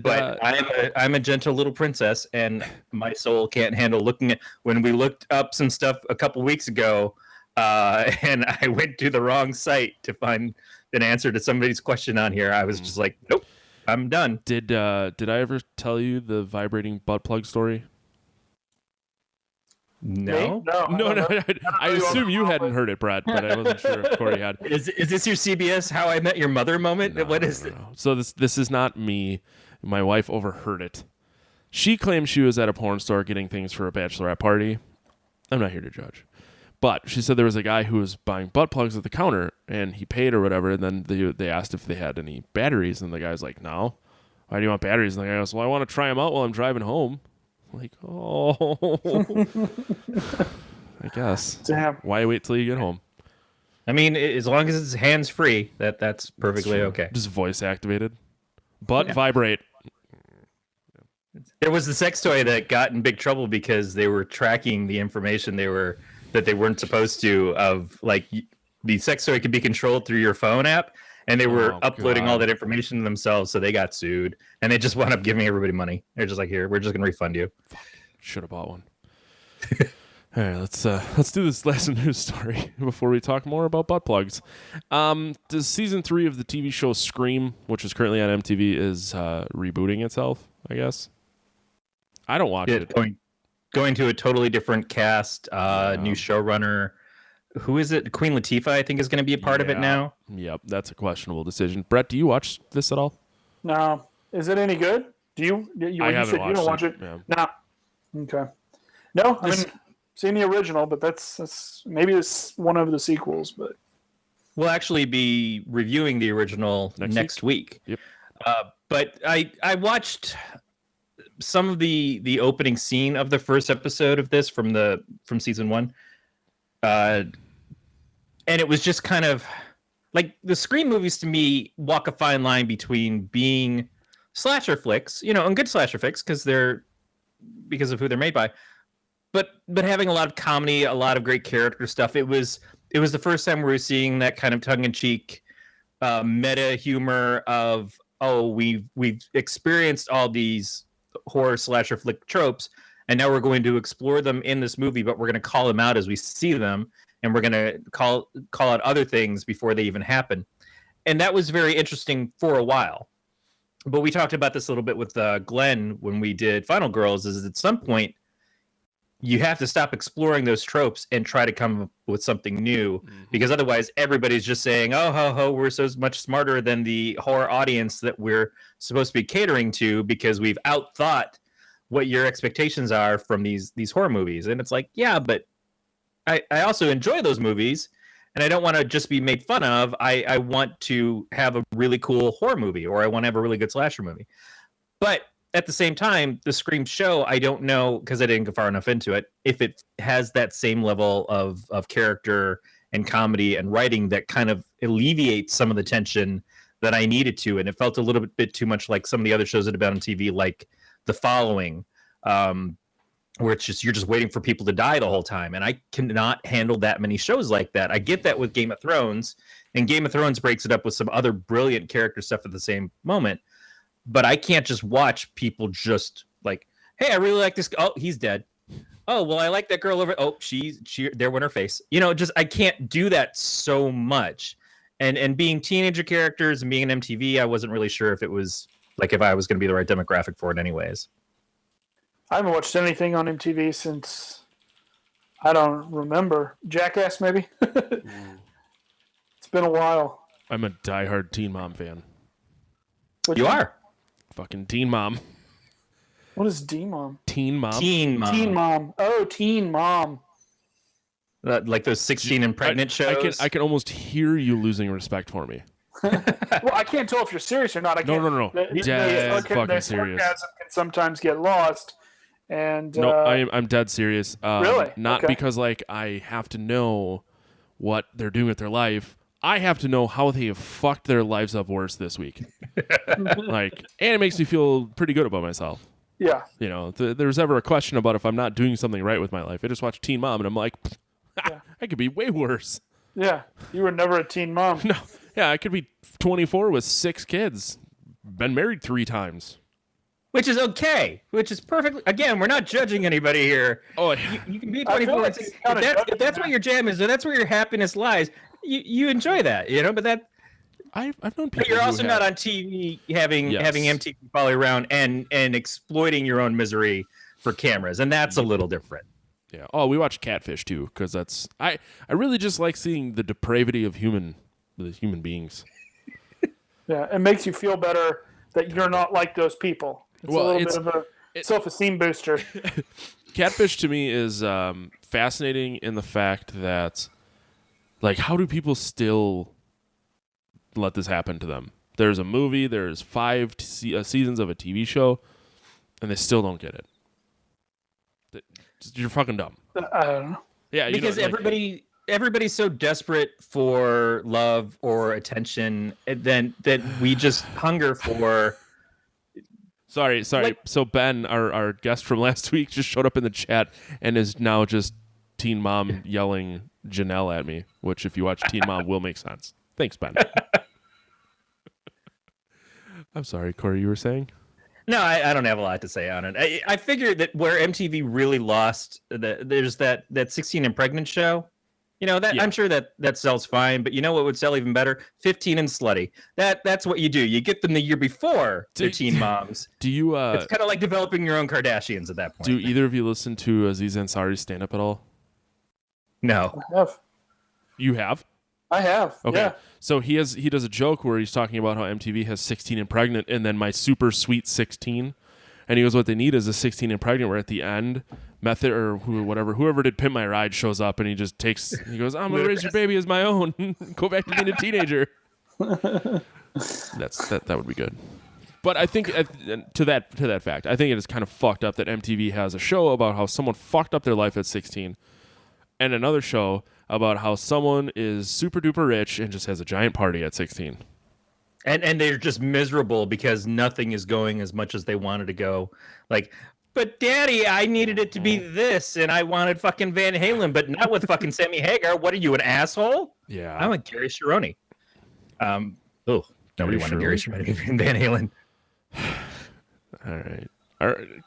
But I'm a gentle little princess, and my soul can't handle looking at. When we looked up some stuff a couple weeks ago, and I went to the wrong site to find an answer to somebody's question on here, I was just like, nope, I'm done. Did I ever tell you the vibrating butt plug story? No. No. I assume you hadn't heard it, Brett, but I wasn't sure if Corey had. Is this your CBS How I Met Your Mother moment? No, what is it? no. So this is not me. My wife overheard it. She claims she was at a porn store getting things for a bachelorette party. I'm not here to judge. But she said there was a guy who was buying butt plugs at the counter, and he paid or whatever, and then they asked if they had any batteries, and the guy's like, no. Why do you want batteries? And the guy goes, well, I want to try them out while I'm driving home. Like, oh. I guess. Damn. Why wait till you get home? I mean, as long as it's hands-free, that's perfectly okay. Just voice activated. Butt vibrate. There was the sex toy that got in big trouble because they were tracking the information that they weren't supposed to, of like the sex toy could be controlled through your phone app, and they were uploading all that information to themselves, so they got sued, and they just wound up giving everybody money. They're just like, here, we're just gonna refund you. Should have bought one. All right, let's do this last news story before we talk more about butt plugs. Does season 3 of the TV show Scream, which is currently on MTV, is rebooting itself, I guess? I don't watch it. Going to a totally different cast, new showrunner. Who is it? Queen Latifah, I think, is going to be a part of it now. Yep, that's a questionable decision. Brett, do you watch this at all? No. Is it any good? Do you? I haven't watched you don't watch it. Yeah. No. Okay. No, I mean, seen the original, but that's maybe it's one of the sequels, but we'll actually be reviewing the original next week. Yep. But I watched some of the opening scene of the first episode of this from season 1. And it was just kind of like the Scream movies to me walk a fine line between being slasher flicks, and good slasher flicks because of who they're made by, but having a lot of comedy, a lot of great character stuff. It was the first time we were seeing that kind of tongue-in-cheek meta humor of, we've experienced all these horror slasher flick tropes, and now we're going to explore them in this movie, but we're going to call them out as we see them, and we're going to call out other things before they even happen. And that was very interesting for a while. But we talked about this a little bit with Glenn when we did Final Girls, is at some point you have to stop exploring those tropes and try to come up with something new, because otherwise everybody's just saying, oh, ho, ho, we're so much smarter than the horror audience that we're supposed to be catering to because we've outthought what your expectations are from these horror movies. And it's like, yeah, but I also enjoy those movies, and I don't want to just be made fun of. I want to have a really cool horror movie, or I want to have a really good slasher movie. But at the same time, the Scream show, I don't know, because I didn't go far enough into it, if it has that same level of character and comedy and writing that kind of alleviates some of the tension that I needed to. And it felt a little bit too much like some of the other shows that have been on TV, like The Following, where it's just, you're just waiting for people to die the whole time. And I cannot handle that many shows like that. I get that with Game of Thrones, and Game of Thrones breaks it up with some other brilliant character stuff at the same moment. But I can't just watch people just like, hey, I really like this. Oh, he's dead. oh, well, I like that girl over. Oh, there went her face. You know, just I can't do that so much. And being teenager characters and being an MTV, I wasn't really sure if it was like if I was going to be the right demographic for it, anyways. I haven't watched anything on MTV since I don't remember. Jackass, maybe. It's been a while. I'm a diehard Teen Mom fan. You are fucking Teen Mom. What is D-Mom? Teen Mom. Teen Mom. Teen Mom. Oh, Teen Mom. Like those 16 and pregnant shows. I can almost hear you losing respect for me. Well, I can't tell if you're serious or not. I can't. No. Dead fucking serious. Sarcasm can sometimes get lost. And no, I'm dead serious. Really? Not because like I have to know what they're doing with their life. I have to know how they have fucked their lives up worse this week. And it makes me feel pretty good about myself. Yeah. You know, there's ever a question about if I'm not doing something right with my life. I just watch Teen Mom and I'm like, I could be way worse. Yeah. You were never a teen mom. No. Yeah, I could be 24 with 6 kids. Been married 3 times. Which is okay. Which is perfectly. Again, we're not judging anybody here. Oh, you can be 24. If that's what your jam is, or that's where your happiness lies, you enjoy that, you know. But that I've known people. But you're also not on TV having MTV follow around and exploiting your own misery for cameras, and that's a little different. Yeah. Oh, we watch Catfish too, because that's I really just like seeing the depravity of human beings. Yeah, it makes you feel better that you're not like those people. It's a little bit of a self-esteem booster. Catfish to me is fascinating in the fact that, like, how do people still let this happen to them? There's a movie, there's 5 seasons of a TV show, and they still don't get it. You're fucking dumb. I don't know. Yeah, because everybody's so desperate for love or attention that we just hunger for. Sorry. So Ben, our guest from last week, just showed up in the chat and is now just Teen Mom yelling Janelle at me, which if you watch Teen Mom will make sense. Thanks, Ben. I'm sorry, Corey, you were saying? No, I don't have a lot to say on it. I figured that where MTV really lost, there's that 16 and pregnant show. You know, I'm sure that sells fine, but you know what would sell even better? 15 and slutty. That's what you do. You get them the year before they're teen moms. Do you? It's kind of like developing your own Kardashians at that point. Do either of you listen to Aziz Ansari's stand-up at all? No. I have. You have? I have. Okay. Yeah. So he does a joke where he's talking about how MTV has 16 and pregnant, and then my super sweet 16. And he goes, what they need is a 16 and pregnant, where at the end, Method or whoever did Pimp My Ride shows up, and he goes, I'm going to raise your baby as my own. Go back to being a teenager. That would be good. But I think to that fact, I think it is kind of fucked up that MTV has a show about how someone fucked up their life at 16 and another show about how someone is super duper rich and just has a giant party at 16. And they're just miserable because nothing is going as much as they wanted to go. Like, but Daddy, I needed it to be this, and I wanted fucking Van Halen, but not with fucking Sammy Hagar. What are you, an asshole? Yeah. I'm a Gary Cherone. Nobody wanted Gary Cherone and Van Halen. All right.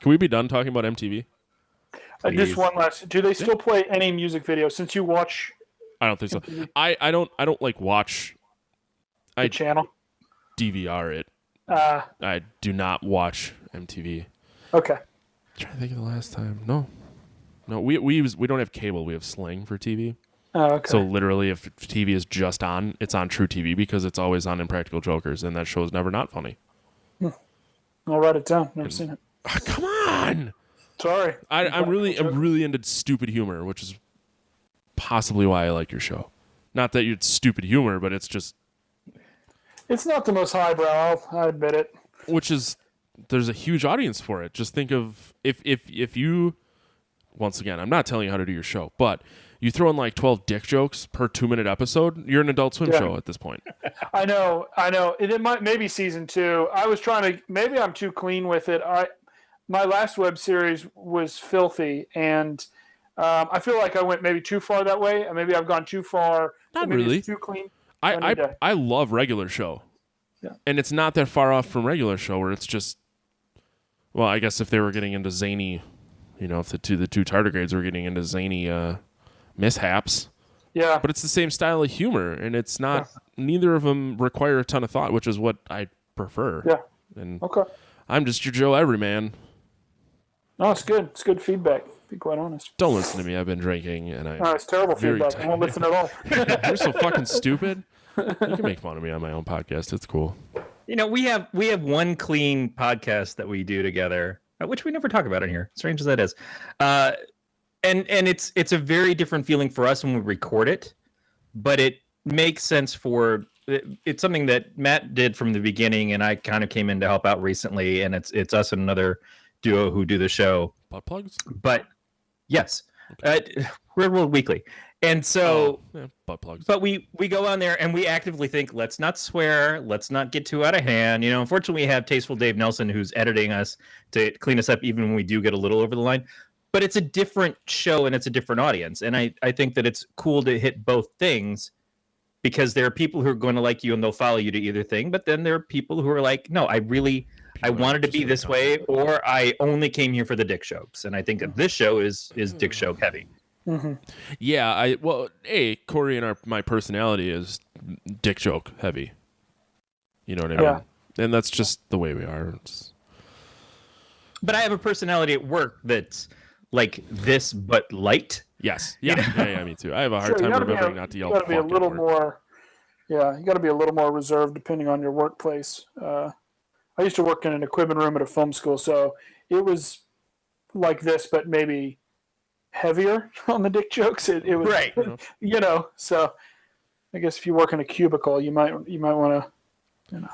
Can we be done talking about MTV? Just one last. Do they still play any music videos since you watch? I don't think so. I don't like watch. The channel. DVR it. I do not watch MTV. Okay. I'm trying to think of the last time. No, we don't have cable. We have Sling for TV. Oh, okay. So literally, if TV is just on, it's on True TV because it's always on Impractical Jokers, and that show is never not funny. I'll write it down. Never seen it. Oh, come on. Sorry. I'm really into stupid humor, which is possibly why I like your show. Not that it's stupid humor, but it's just. It's not the most highbrow. I admit it. Which is, there's a huge audience for it. Just think of if you, once again, I'm not telling you how to do your show, but you throw in like 12 dick jokes per 2-minute episode, you're an Adult Swim show at this point. I know. It might maybe season 2. I was trying to. Maybe I'm too clean with it. My last web series was filthy, and I feel like I went maybe too far that way. Maybe I've gone too far. Not maybe really. It's too clean. I love regular show. Yeah. And it's not that far off from regular show where it's just, well, I guess if they were getting into zany if the two tardigrades were getting into zany mishaps. Yeah. But it's the same style of humor, and it's not. Neither of them require a ton of thought, which is what I prefer. Yeah. And Okay. I'm just your Joe Everyman. No, it's good. It's good feedback, to be quite honest. Don't listen to me. I've been drinking, and It's terrible feedback. I won't listen at all. You're so fucking stupid. You can make fun of me on my own podcast. It's cool. We have one clean podcast that we do together, which we never talk about in here, strange as that is. And it's a very different feeling for us when we record it, but it makes sense it's something that Matt did from the beginning, and I kind of came in to help out recently, and it's us and another duo who do the show. Butt plugs? But yes, we're World Weekly. And so, butt plugs. But we go on there and we actively think, let's not swear, let's not get too out of hand. Unfortunately, we have tasteful Dave Nelson who's editing us to clean us up even when we do get a little over the line. But it's a different show and it's a different audience. And I think that it's cool to hit both things, because there are people who are going to like you and they'll follow you to either thing. But then there are people who are like, no, I wanted to be this way, or I only came here for the dick jokes. And I think that this show is dick joke heavy. Mm-hmm. Yeah, Corey and my personality is dick joke heavy. You know what I mean? Yeah. And that's just the way we are. But I have a personality at work that's like this, but light. Yes. Yeah, me too. I have a hard time remembering not to yell. You got to be a little more. Yeah, you got to be a little more reserved depending on your workplace. I used to work in an equipment room at a film school, so it was like this, but maybe heavier on the dick jokes. It was right. So I guess if you work in a cubicle, you might want to.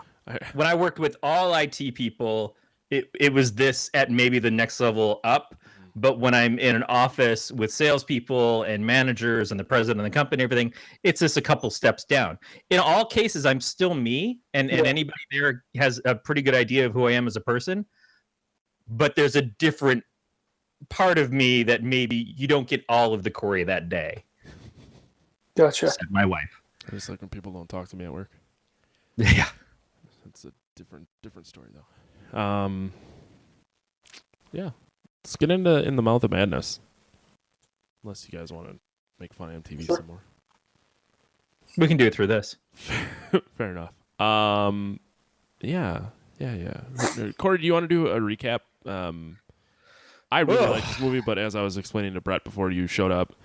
When I worked with all IT people, it was this at maybe the next level up. But when I'm in an office with salespeople and managers and the president of the company, everything, it's just a couple steps down. In all cases, I'm still me, and anybody there has a pretty good idea of who I am as a person. But there's a different part of me that maybe you don't get all of the Corey that day. Gotcha. Said my wife. I just like when people don't talk to me at work. Yeah. It's a different story though. Yeah. Let's get in the mouth of madness. Unless you guys want to make fun of MTV some more. We can do it through this. Fair enough. Yeah. Corey, do you want to do a recap? I really like this movie, but as I was explaining to Brett before you showed up,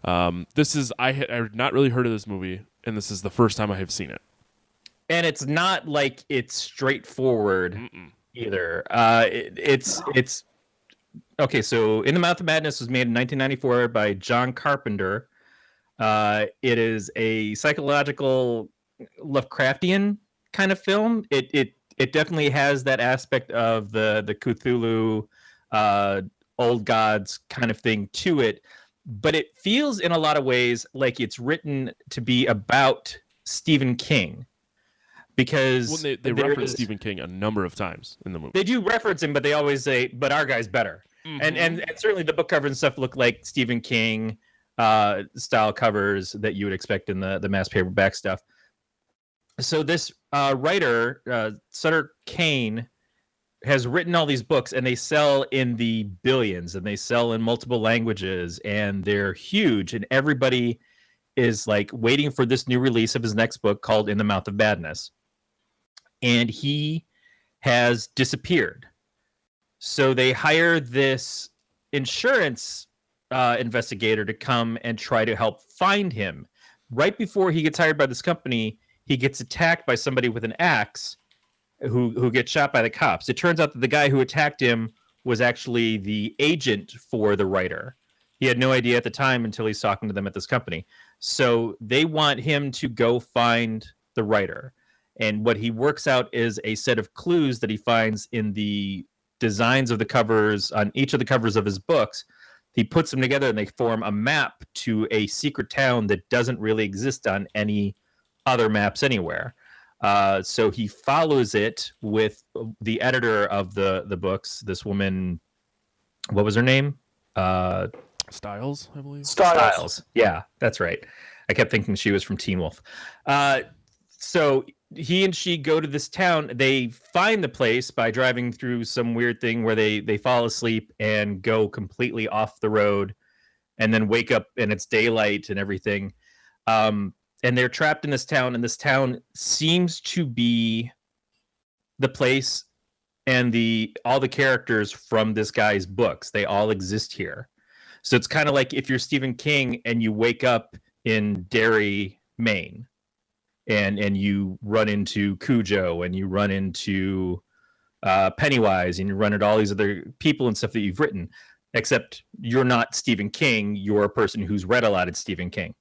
I had not really heard of this movie, and this is the first time I have seen it. And it's not like it's straightforward either. It's okay. So, In the Mouth of Madness was made in 1994 by John Carpenter. It is a psychological Lovecraftian kind of film. It definitely has that aspect of the Cthulhu, old gods kind of thing to it, but it feels in a lot of ways like it's written to be about Stephen King. Because they reference Stephen King a number of times in the movie. They do reference him, but they always say, but our guy's better. Mm-hmm. And certainly the book covers and stuff look like Stephen King style covers that you would expect in the mass paperback stuff. So this writer, Sutter Kane, has written all these books, and they sell in the billions, and they sell in multiple languages, and they're huge, and everybody is like waiting for this new release of his next book called In the Mouth of Madness. And he has disappeared. So they hire this insurance investigator to come and try to help find him. Right before he gets hired by this company, he gets attacked by somebody with an axe who gets shot by the cops. It turns out that the guy who attacked him was actually the agent for the writer. He had no idea at the time until he's talking to them at this company. So they want him to go find the writer. And what he works out is a set of clues that he finds in the designs of the covers on each of the covers of his books. He puts them together and they form a map to a secret town that doesn't really exist on any other maps anywhere. So he follows it with the editor of the books, this woman, what was her name? Styles, I believe. Styles. Yeah, that's right. I kept thinking she was from Teen Wolf. So he and she go to this town. They find the place by driving through some weird thing where they fall asleep and go completely off the road, and then wake up and it's daylight and everything. And they're trapped in this town, and this town seems to be the place, and all the characters from this guy's books. They all exist here. So it's kind of like if you're Stephen King and you wake up in Derry, Maine, and you run into Cujo, and you run into Pennywise, and you run into all these other people and stuff that you've written, except you're not Stephen King. You're a person who's read a lot of Stephen King.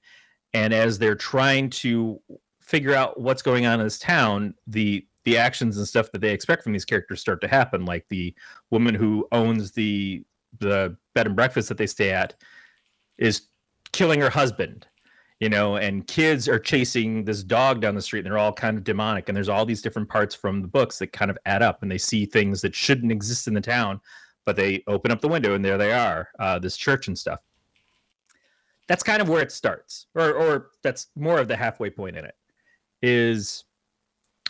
And as they're trying to figure out what's going on in this town, the actions and stuff that they expect from these characters start to happen. Like the woman who owns the bed and breakfast that they stay at is killing her husband, and kids are chasing this dog down the street, and they're all kind of demonic. And there's all these different parts from the books that kind of add up, and they see things that shouldn't exist in the town, but they open up the window and there they are, this church and stuff. That's kind of where it starts, or that's more of the halfway point in it, is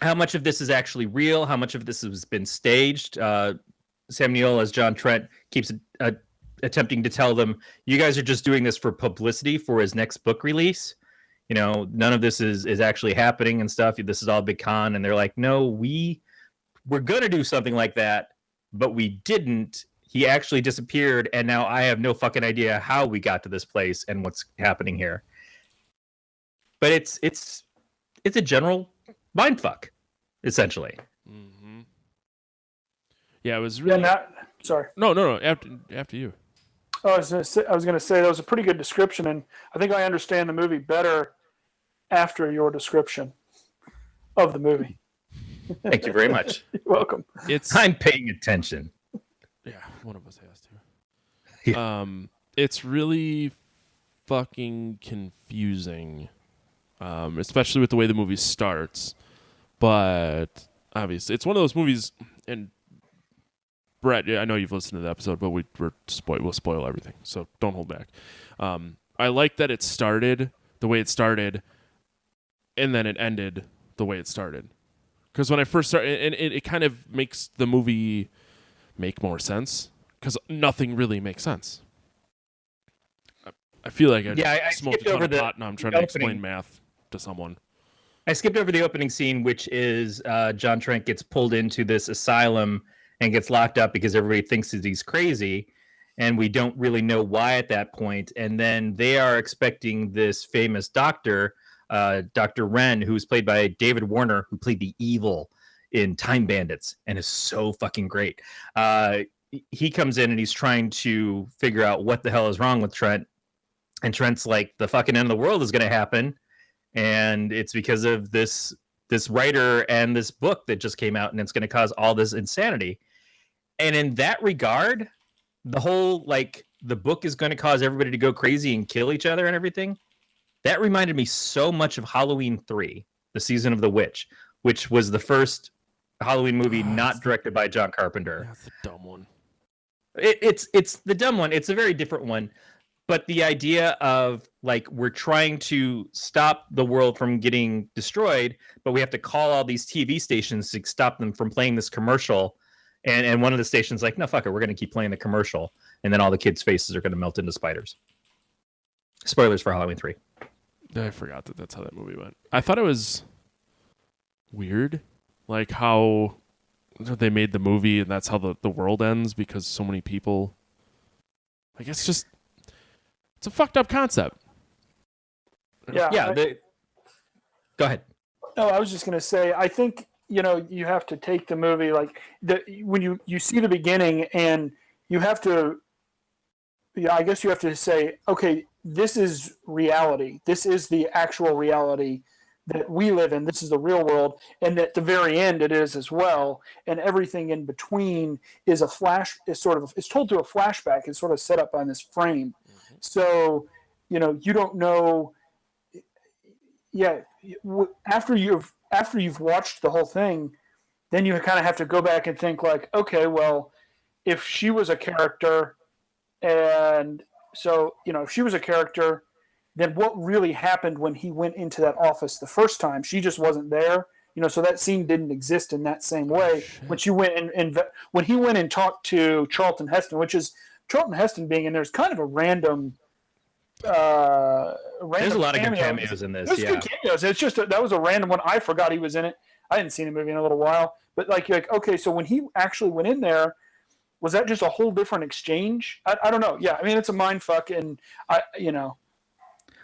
how much of this is actually real, how much of this has been staged. Sam Neill as John Trent keeps attempting to tell them, you guys are just doing this for publicity for his next book release. None of this is actually happening and stuff. This is all a big con. And they're like, no, we're going to do something like that, but we didn't. He actually disappeared, and now I have no fucking idea how we got to this place and what's happening here. But it's a general mindfuck, essentially. Mm-hmm. Yeah, it was really. Sorry. No. After you. Oh, I was going to say that was a pretty good description, and I think I understand the movie better after your description of the movie. Thank you very much. You're welcome. I'm paying attention. Yeah, one of us has to. Yeah. It's really fucking confusing, especially with the way the movie starts. But obviously, it's one of those movies. And Brett, I know you've listened to the episode, but we'll spoil everything, so don't hold back. I like that it started the way it started, and then it ended the way it started. Because when I first started, and it kind of makes the movie make more sense, because nothing really makes sense. I feel like I smoked a ton of pot, and I'm trying to explain math to someone. I skipped over the opening scene, which is John Trent gets pulled into this asylum and gets locked up because everybody thinks that he's crazy, and we don't really know why at that point. And then they are expecting this famous doctor, Dr. Wren, who's played by David Warner, who played the evil in Time Bandits and is so fucking great. He comes in and he's trying to figure out what the hell is wrong with Trent. And Trent's like, the fucking end of the world is going to happen. And it's because of this writer and this book that just came out, and it's going to cause all this insanity. And in that regard, the whole, the book is going to cause everybody to go crazy and kill each other and everything. That reminded me so much of Halloween 3, The Season of the Witch, which was the first Halloween movie not directed by John Carpenter. That's the dumb one. It's the dumb one. It's a very different one. But the idea of, we're trying to stop the world from getting destroyed, but we have to call all these TV stations to stop them from playing this commercial. And one of the stations no, fuck it, we're going to keep playing the commercial. And then all the kids' faces are going to melt into spiders. Spoilers for Halloween 3. I forgot that's how that movie went. I thought it was weird, how they made the movie, and that's how the world ends, because so many people. It's a fucked up concept. Yeah. Go ahead. No, I was just going to say, I think, you have to take the movie, when you see the beginning, and you have to, I guess you have to say, okay, this is reality. This is the actual reality that we live in. This is the real world. And at the very end, it is as well. And everything in between is it's told through a flashback. It's sort of set up on this frame. Mm-hmm. So, you don't know. Yeah. After you've watched the whole thing, then you kind of have to go back and think okay, well, if she was a character, and so, if she was a character, then what really happened when he went into that office the first time? She just wasn't there. so that scene didn't exist in that same way. When she went and when he went and talked to Charlton Heston, which is Charlton Heston being in there is kind of a random. There's a lot of good cameos in this. There's good cameos. It's just that was a random one. I forgot he was in it. I hadn't seen the movie in a little while, but like okay, so when he actually went in there, was that just a whole different exchange? I don't know. Yeah, I mean it's a mind fuck, and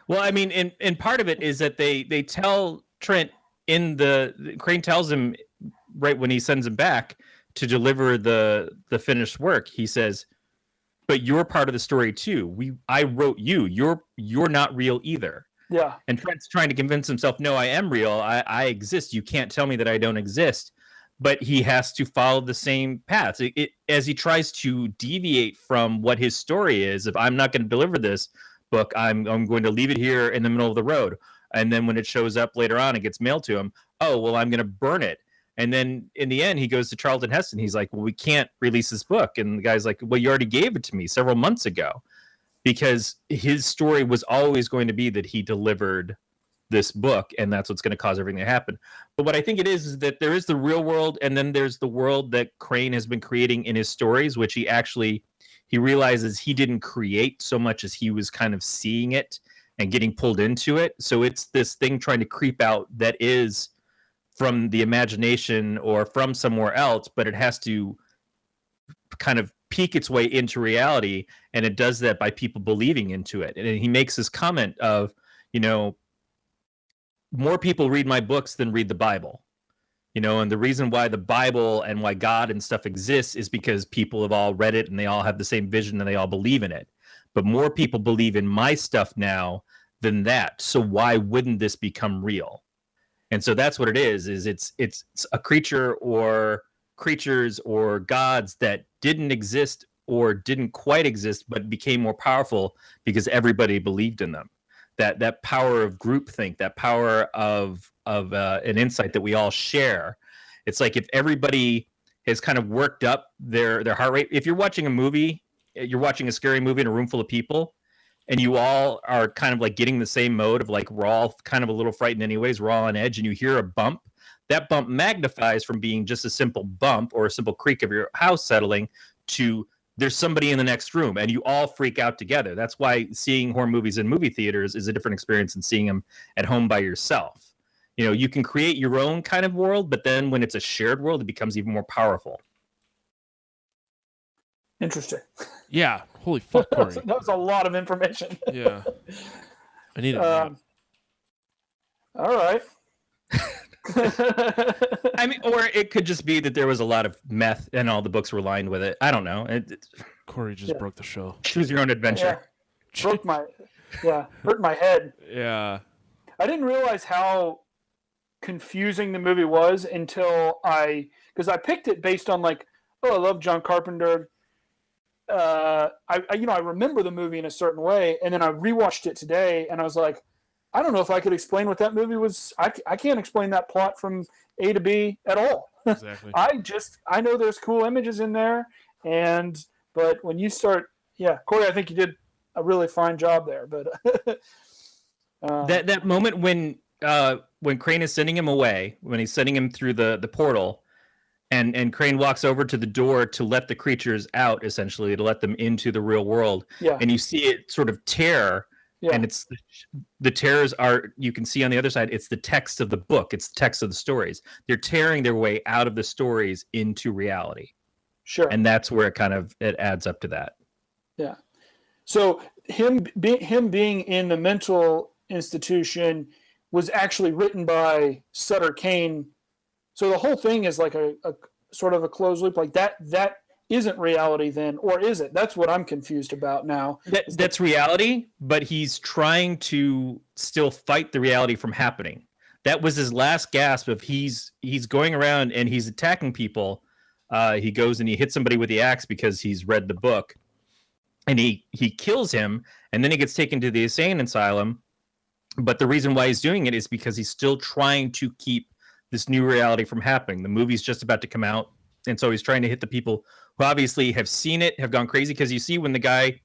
Well, I mean, and part of it is that they tell Trent Crane tells him right when he sends him back to deliver the finished work. He says, "But you're part of the story too. I wrote you. You're not real either." Yeah. And Trent's trying to convince himself, "No, I am real. I exist. You can't tell me that I don't exist." But he has to follow the same path. As he tries to deviate from what his story is. If I'm not going to deliver this book, I'm going to leave it here in the middle of the road. And then when it shows up later on, it gets mailed to him. Oh, well, I'm going to burn it. And then in the end, he goes to Charlton Heston. He's like, well, we can't release this book. And the guy's like, well, you already gave it to me several months ago, because his story was always going to be that he delivered this book, and that's what's going to cause everything to happen. But what I think it is that there is the real world, and then there's the world that Crane has been creating in his stories, which he realizes he didn't create so much as he was kind of seeing it and getting pulled into it. So it's this thing trying to creep out that is from the imagination or from somewhere else, but it has to kind of peek its way into reality. And it does that by people believing into it. And he makes this comment of, more people read my books than read the Bible. And the reason why the Bible and why God and stuff exists is because people have all read it and they all have the same vision and they all believe in it. But more people believe in my stuff now than that. So why wouldn't this become real? And so that's what it is it's a creature or creatures or gods that didn't exist or didn't quite exist, but became more powerful because everybody believed in them. That power of groupthink, that power of an insight that we all share. It's like if everybody has kind of worked up their heart rate. If you're watching a movie, you're watching a scary movie in a room full of people, and you all are kind of like getting the same mode of like, we're all kind of a little frightened anyways, we're all on edge, and you hear a bump, that bump magnifies from being just a simple bump or a simple creak of your house settling to there's somebody in the next room, and you all freak out together. That's why seeing horror movies in movie theaters is a different experience than seeing them at home by yourself. You can create your own kind of world, but then when it's a shared world, it becomes even more powerful. Interesting. Yeah. Holy fuck, Corey. That was a lot of information. Yeah. I need it. All right. I mean, or it could just be that there was a lot of meth and all the books were lined with it. I don't know. Corey just broke the show. Choose your own adventure. Yeah. Hurt my head. Yeah. I didn't realize how confusing the movie was until because I picked it based on like, I love John Carpenter. I remember the movie in a certain way, and then I rewatched it today, and I was like, I don't know if I could explain what that movie was. I can't explain that plot from A to B at all. Exactly. I know there's cool images in there, but when you start, Corey, I think you did a really fine job there. But that moment when Crane is sending him away, when he's sending him through the portal, and Crane walks over to the door to let the creatures out, essentially to let them into the real world, and you see it sort of tear. Yeah. And it's the tears are, you can see on the other side, it's the text of the book. It's the text of the stories. They're tearing their way out of the stories into reality. Sure. And that's where it adds up to that. Yeah. So him being in the mental institution was actually written by Sutter Kane. So the whole thing is like a sort of a closed loop, like that isn't reality then, or is it? That's what I'm confused about now. That's reality, but he's trying to still fight the reality from happening. That was his last gasp of he's going around and he's attacking people. He goes and he hits somebody with the axe because he's read the book, and he kills him, and then he gets taken to the insane asylum. But the reason why he's doing it is because he's still trying to keep this new reality from happening. The movie's just about to come out, and so he's trying to hit the people who obviously have seen it, have gone crazy, because you see when the guy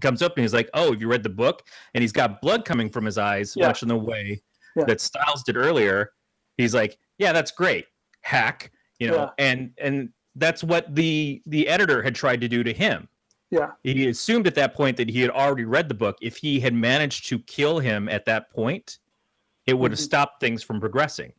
comes up and he's like, oh, have you read the book? And he's got blood coming from his eyes, much in the way that Styles did earlier. He's like, yeah, that's great, hack, and that's what the editor had tried to do to him. Yeah. He assumed at that point that he had already read the book. If he had managed to kill him at that point, it would have stopped things from progressing.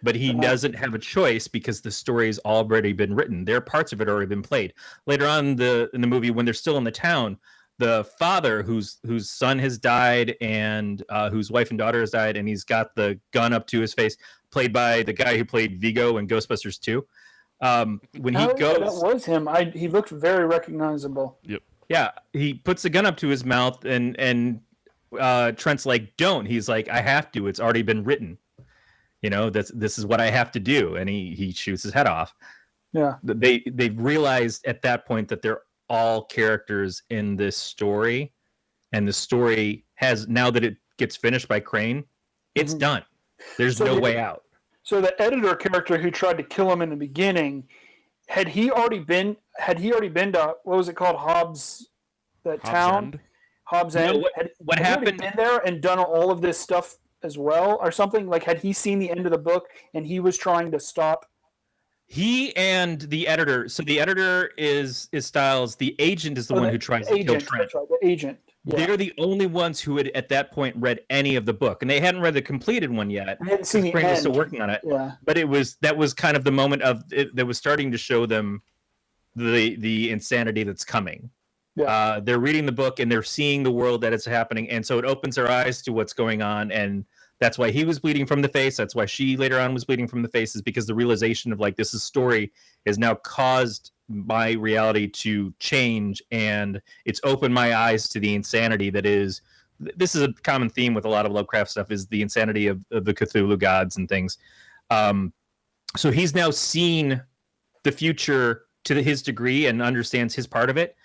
But he doesn't have a choice because the story's already been written. There are parts of it already been played. Later on in the movie, when they're still in the town, the father whose son has died and whose wife and daughter has died, and he's got the gun up to his face, played by the guy who played Vigo in Ghostbusters 2. When he goes, that was him. He looked very recognizable. Yep. Yeah, he puts the gun up to his mouth, and Trent's like, "Don't." He's like, "I have to. It's already been written. This is what I have to do," and he shoots his head off. Yeah. They've realized at that point that they're all characters in this story, and the story has, now that it gets finished by Crane, it's done. There's no way out. So the editor character who tried to kill him in the beginning, had he already been to, what was it called, Hobbs town? End? Hobbs End. What had happened? He been there and done all of this stuff as well, or something? Like, had he seen the end of the book and he was trying to stop? He and the editor. So the editor is Styles. The agent is the one who tries to kill Trent. That's right, the agent. Yeah. They're the only ones who had at that point read any of the book, and they hadn't read the completed one yet. I hadn't seen the Crane was end. still working on it. Yeah. But that was kind of the moment of it that was starting to show them the insanity that's coming. Yeah. They're reading the book and they're seeing the world that it's happening, and so it opens their eyes to what's going on, and that's why he was bleeding from the face. That's why she later on was bleeding from the face, is because the realization of like, this is story has now caused my reality to change, and it's opened my eyes to the insanity that is. This is a common theme with a lot of Lovecraft stuff, is the insanity of the Cthulhu gods and things. So he's now seen the future to his degree and understands his part of it.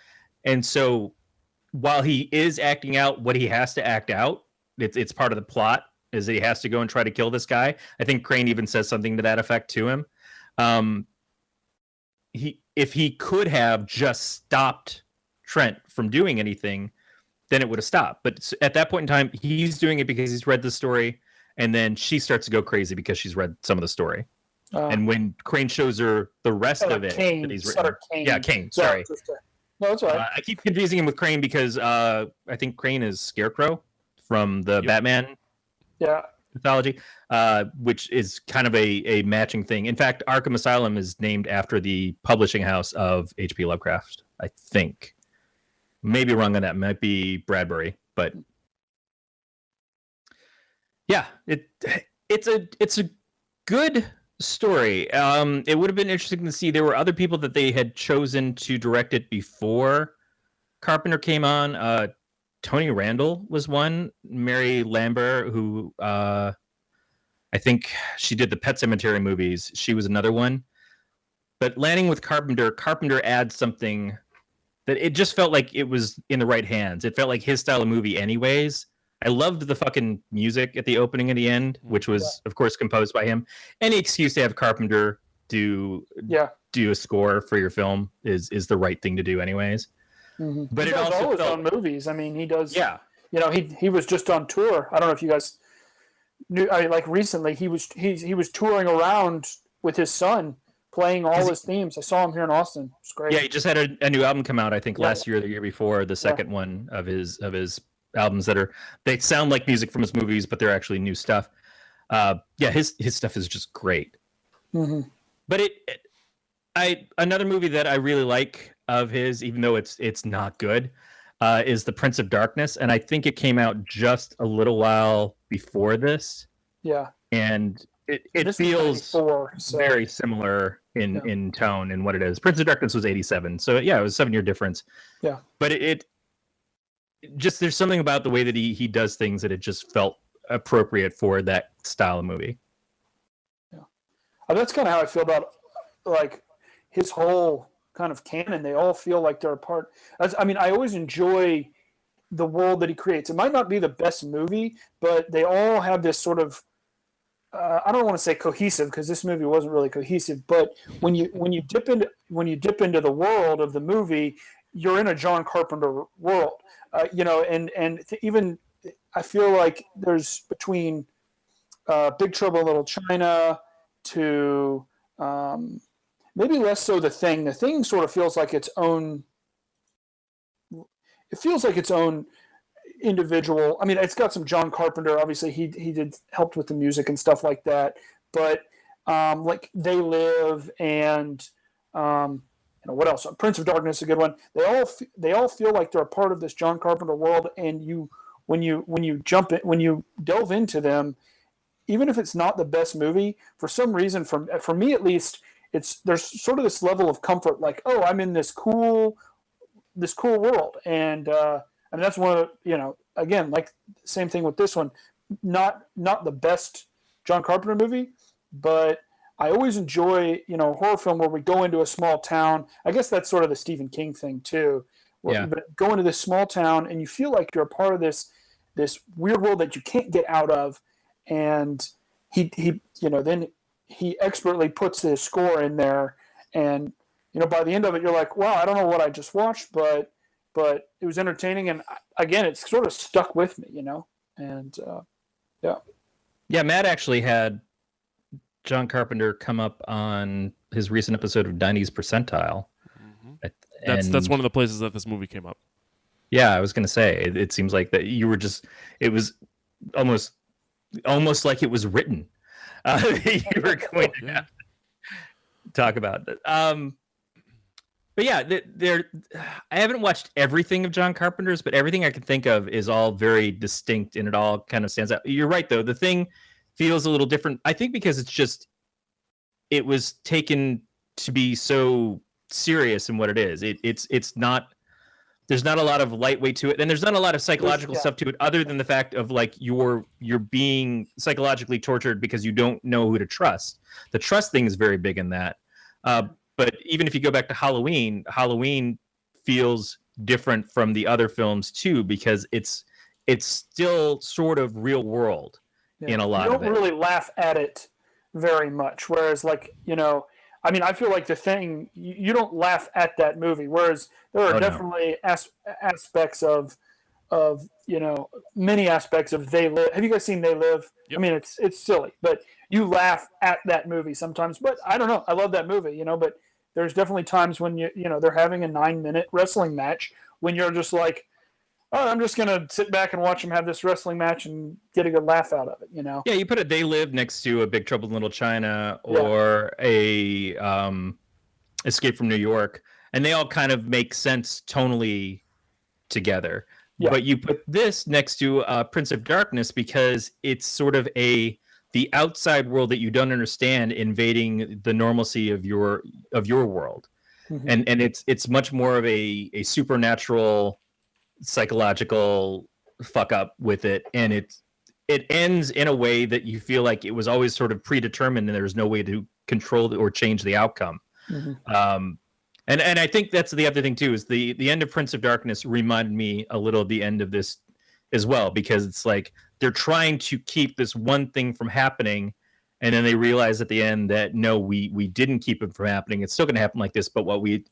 And so while he is acting out what he has to act out, it's part of the plot, is that he has to go and try to kill this guy. I think Crane even says something to that effect to him. If he could have just stopped Trent from doing anything, then it would have stopped. But at that point in time, he's doing it because he's read the story, and then she starts to go crazy because she's read some of the story. And when Crane shows her the rest of it that he's written, Kane. Sorry, no, that's all right. I keep confusing him with Crane because I think Crane is Scarecrow from the Batman mythology, which is kind of a matching thing. In fact, Arkham Asylum is named after the publishing house of H.P. Lovecraft, I think. Maybe wrong on that. Might be Bradbury, but yeah, it's a good story. It would have been interesting to see. There were other people that they had chosen to direct it before Carpenter came on. Tony Randall was one. Mary Lambert, who I think she did the Pet Sematary movies. She was another one. But landing with Carpenter adds something that it just felt like it was in the right hands. It felt like his style of movie anyways. I loved the fucking music at the opening and the end, which was, of course, composed by him. Any excuse to have Carpenter do a score for your film is the right thing to do anyways. Mm-hmm. But he it does also always felt, on movies. I mean, he does. Yeah. He was just on tour. I don't know if you guys knew. I mean, like recently, he was touring around with his son, playing all his themes. I saw him here in Austin. It's great. Yeah, he just had a new album come out. I think last year or the year before. The second one of his albums they sound like music from his movies, but they're actually new stuff. His stuff is just great. Mm-hmm. But another movie that I really like of his, even though it's not good, is The Prince of Darkness, and I think it came out just a little while before this. Yeah, and it feels very similar in tone and what it is. Prince of Darkness was 1987, so yeah, it was a 7-year difference. Yeah, but it just, there's something about the way that he does things that it just felt appropriate for that style of movie. Yeah, that's kind of how I feel about like his whole kind of canon. They all feel like they're a part. I mean, I always enjoy the world that he creates. It might not be the best movie, but they all have this sort of I don't want to say cohesive, because this movie wasn't really cohesive. But when you dip into the world of the movie, you're in a John Carpenter world. Even I feel like there's between Big Trouble in Little China to maybe less so The Thing. The Thing sort of feels like its own. It feels like its own individual. I mean, it's got some John Carpenter. Obviously, he helped with the music and stuff like that. But like They Live and what else? Prince of Darkness is a good one. They all feel like they're a part of this John Carpenter world, and when you delve into them, even if it's not the best movie, for some reason, for me at least, there's sort of this level of comfort, like, oh, I'm in this cool world, and that's one of again, like same thing with this one, not the best John Carpenter movie, but I always enjoy a horror film where we go into a small town. I guess that's sort of the Stephen King thing too. But go into this small town and you feel like you're a part of this weird world that you can't get out of, and he then he expertly puts his score in there, and by the end of it you're like, wow, I don't know what I just watched, but it was entertaining, and again, it's sort of stuck with me, and Yeah, Matt actually had John Carpenter come up on his recent episode of 90s Percentile. Mm-hmm. That's one of the places that this movie came up. Yeah, I was going to say, it seems like that it was almost like it was written. You were going to talk about it. But yeah, I haven't watched everything of John Carpenter's, but everything I can think of is all very distinct, and it all kind of stands out. You're right, though. The Thing feels a little different, I think, because it was taken to be so serious in what it is. It's not, there's not a lot of lightweight to it, and there's not a lot of psychological stuff to it, other than the fact of like you're being psychologically tortured because you don't know who to trust. The trust thing is very big in that. But even if you go back to Halloween feels different from the other films too, because it's still sort of real world in a lot of it. You don't really laugh at it very much, whereas like I mean, I feel like The Thing, you don't laugh at that movie, whereas there are definitely aspects of many aspects of They Live. Have you guys seen They Live? Yep. I mean, it's silly, but you laugh at that movie sometimes. But I don't know, I love that movie, but there's definitely times when they're having a 9-minute wrestling match when you're just like, oh, I'm just gonna sit back and watch them have this wrestling match and get a good laugh out of it, Yeah, you put They Live next to a Big Trouble in Little China or a Escape from New York, and they all kind of make sense tonally together. Yeah. But you put this next to Prince of Darkness because it's sort of the outside world that you don't understand invading the normalcy of your world, mm-hmm. and it's much more of a supernatural, psychological fuck up with it, and it ends in a way that you feel like it was always sort of predetermined and there was no way to control or change the outcome. Mm-hmm. And I think that's the other thing too, is the end of Prince of Darkness reminded me a little of the end of this as well, because it's like they're trying to keep this one thing from happening, and then they realize at the end that no, we didn't keep it from happening. It's still going to happen like this, but what we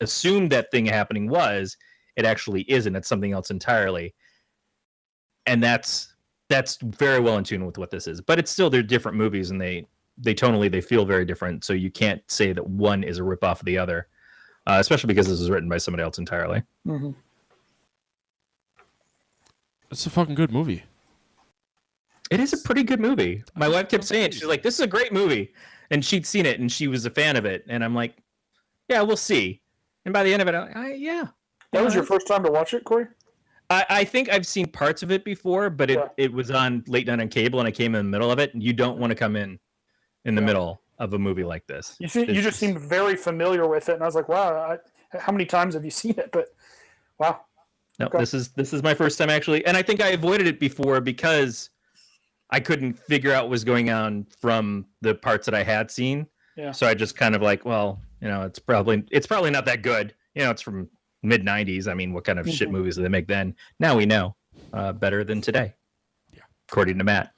assumed that thing happening was, it actually isn't. It's something else entirely. And that's very well in tune with what this is. But it's still, they're different movies, and they tonally, they feel very different. So you can't say that one is a ripoff of the other, especially because this was written by somebody else entirely. Mm-hmm. It's a fucking good movie. It is a pretty good movie. My wife kept saying it. She's like, this is a great movie. And she'd seen it, and she was a fan of it. And I'm like, yeah, we'll see. And by the end of it, yeah. That was your first time to watch it, Corey? I think I've seen parts of it before, but it was on late night on cable, and I came in the middle of it. And you don't want to come in the middle of a movie like this. You just seemed very familiar with it, and I was like, wow, how many times have you seen it? But wow. No, okay. This is my first time actually, and I think I avoided it before because I couldn't figure out what was going on from the parts that I had seen. Yeah. So I just kind of like, well, it's probably not that good. It's from mid-90s. I mean, what kind of shit movies did they make then? Now we know better than today. Yeah, according to Matt.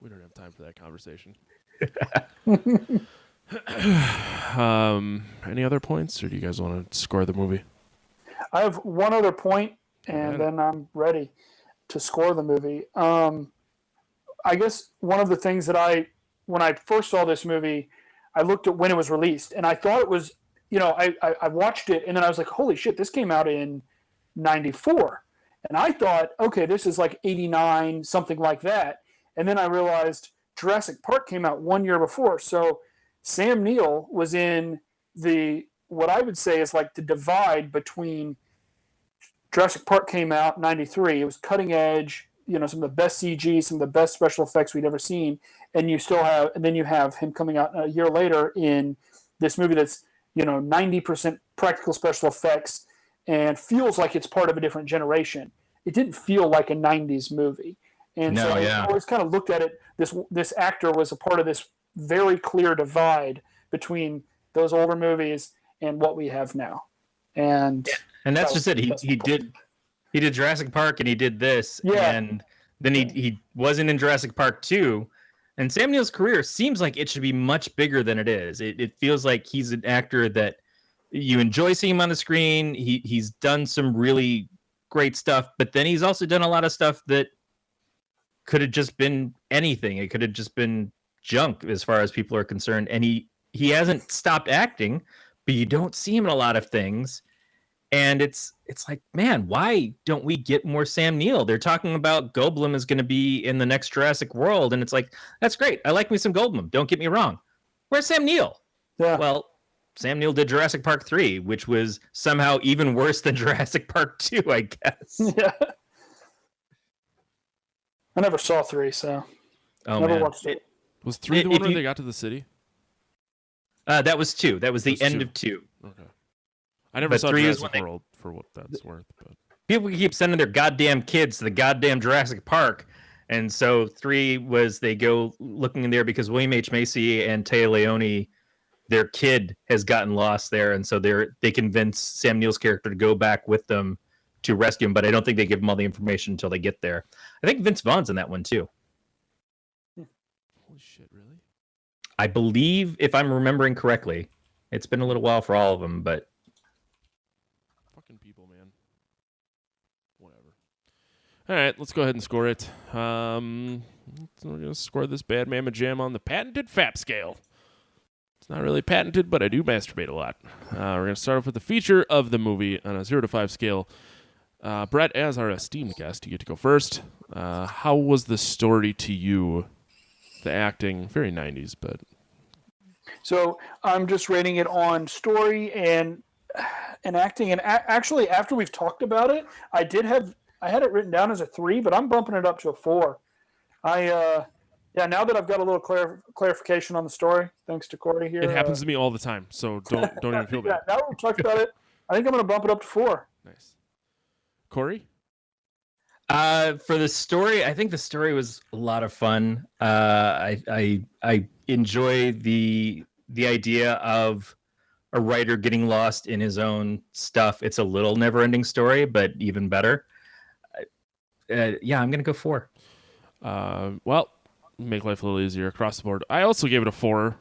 We don't have time for that conversation. Any other points, or do you guys want to score the movie? I have one other point, and then I'm ready to score the movie. I guess one of the things that when I first saw this movie, I looked at when it was released, and I thought it was, I watched it, and then I was like, holy shit, this came out in 94. And I thought, okay, this is like 89, something like that. And then I realized Jurassic Park came out 1 year before. So Sam Neill was in what I would say is like the divide between Jurassic Park came out in 93. It was cutting edge, some of the best CG, some of the best special effects we'd ever seen. And then you have him coming out a year later in this movie that's, 90% practical special effects and feels like it's part of a different generation. It didn't feel like a 90s movie. And I always kind of looked at it, this actor was a part of this very clear divide between those older movies and what we have now. And that's just it. He did Jurassic Park and he did this. Yeah. And then he wasn't in Jurassic Park 2. And Sam Neill's career seems like it should be much bigger than it is. It feels like he's an actor that you enjoy seeing him on the screen. He's done some really great stuff, but then he's also done a lot of stuff that could have just been anything. It could have just been junk as far as people are concerned. And he hasn't stopped acting, but you don't see him in a lot of things. And it's like, man, why don't we get more Sam Neill? They're talking about Goldblum is going to be in the next Jurassic World. And it's like, that's great. I like me some Goldblum. Don't get me wrong. Where's Sam Neill? Yeah. Well, Sam Neill did Jurassic Park 3, which was somehow even worse than Jurassic Park 2, I guess. Yeah. I never saw 3, so never watched it. Was 3 the one where they got to the city? That was 2. That was the end of 2. Okay. I never saw Jurassic World for what that's worth. But people keep sending their goddamn kids to the goddamn Jurassic Park. And so 3 was they go looking in there because William H. Macy and Téa Leoni, their kid has gotten lost there. And so they convince Sam Neill's character to go back with them to rescue him. But I don't think they give him all the information until they get there. I think Vince Vaughn's in that one too. Holy shit, really? I believe, if I'm remembering correctly, it's been a little while for all of them, but fucking people, man. Whatever. All right, let's go ahead and score it. We're gonna score this Bad Mama Jam on the patented FAP scale. It's not really patented, but I do masturbate a lot. We're gonna start off with the feature of the movie on a 0 to 5 scale. Brett, as our esteemed guest, you get to go first. How was the story to you? The acting, very 90s, but... So I'm just rating it on story and acting. And actually, after we've talked about it, I had it written down as a 3, but I'm bumping it up to a 4. Now that I've got a little clarification on the story, thanks to Corey here. It happens to me all the time, so don't even feel bad. Now that we've talked about it, I think I'm going to bump it up to 4. Nice. Corey? For the story, I think the story was a lot of fun. I enjoy the idea of a writer getting lost in his own stuff. It's a little never-ending story, but even better. I'm gonna go 4. Well, make life a little easier across the board. I also gave it a 4.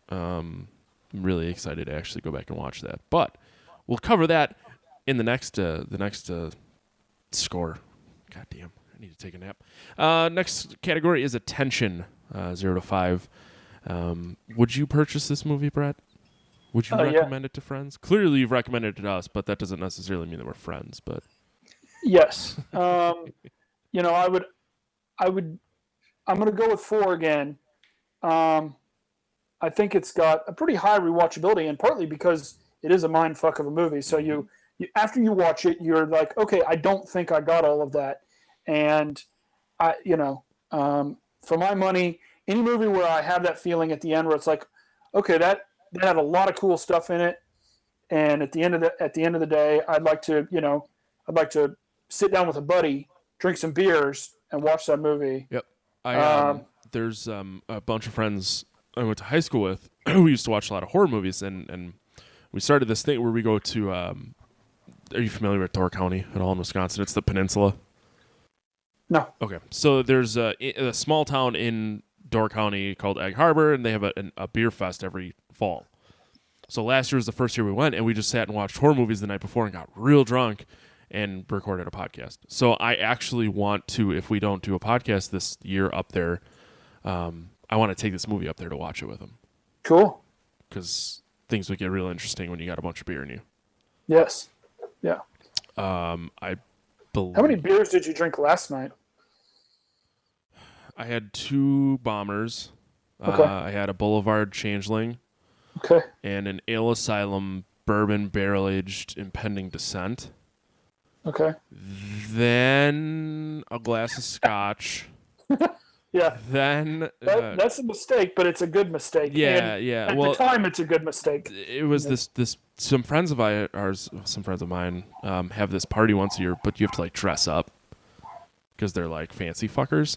I'm really excited to actually go back and watch that, but we'll cover that in the next score. God damn, I need to take a nap. Next category is attention, 0 to 5. Would you purchase this movie, Brett? Would you recommend it to friends? Clearly, you've recommended it to us, but that doesn't necessarily mean that we're friends. But yes, I would. I'm going to go with 4 again. I think it's got a pretty high rewatchability, and partly because it is a mind fuck of a movie. So you after you watch it, you're like, okay, I don't think I got all of that. And for my money, any movie where I have that feeling at the end where it's like, okay, that had a lot of cool stuff in it. And at the end of the day, I'd like to sit down with a buddy, drink some beers, and watch that movie. Yep. There's a bunch of friends I went to high school with who used to watch a lot of horror movies, and we started this thing where we go to. Are you familiar with Door County at all in Wisconsin? It's the peninsula. No. Okay. So there's a small town in Door County called Egg Harbor, and they have a beer fest every fall. So last year was the first year we went, and we just sat and watched horror movies the night before and got real drunk. and recorded a podcast. So I actually want to, if we don't do a podcast this year up there, I want to take this movie up there to watch it with him. Cool. Because things would get real interesting when you got a bunch of beer in you. Yes. Yeah. I believe. How many beers did you drink last night? I had 2 bombers. Okay. I had a Boulevard Changeling. Okay. And an Ale Asylum bourbon barrel-aged impending descent. Okay. Then a glass of scotch. Yeah. Then that's a mistake, but it's a good mistake. Yeah, and yeah. At the time, it's a good mistake. It was this. Some friends of mine have this party once a year, but you have to like dress up because they're like fancy fuckers.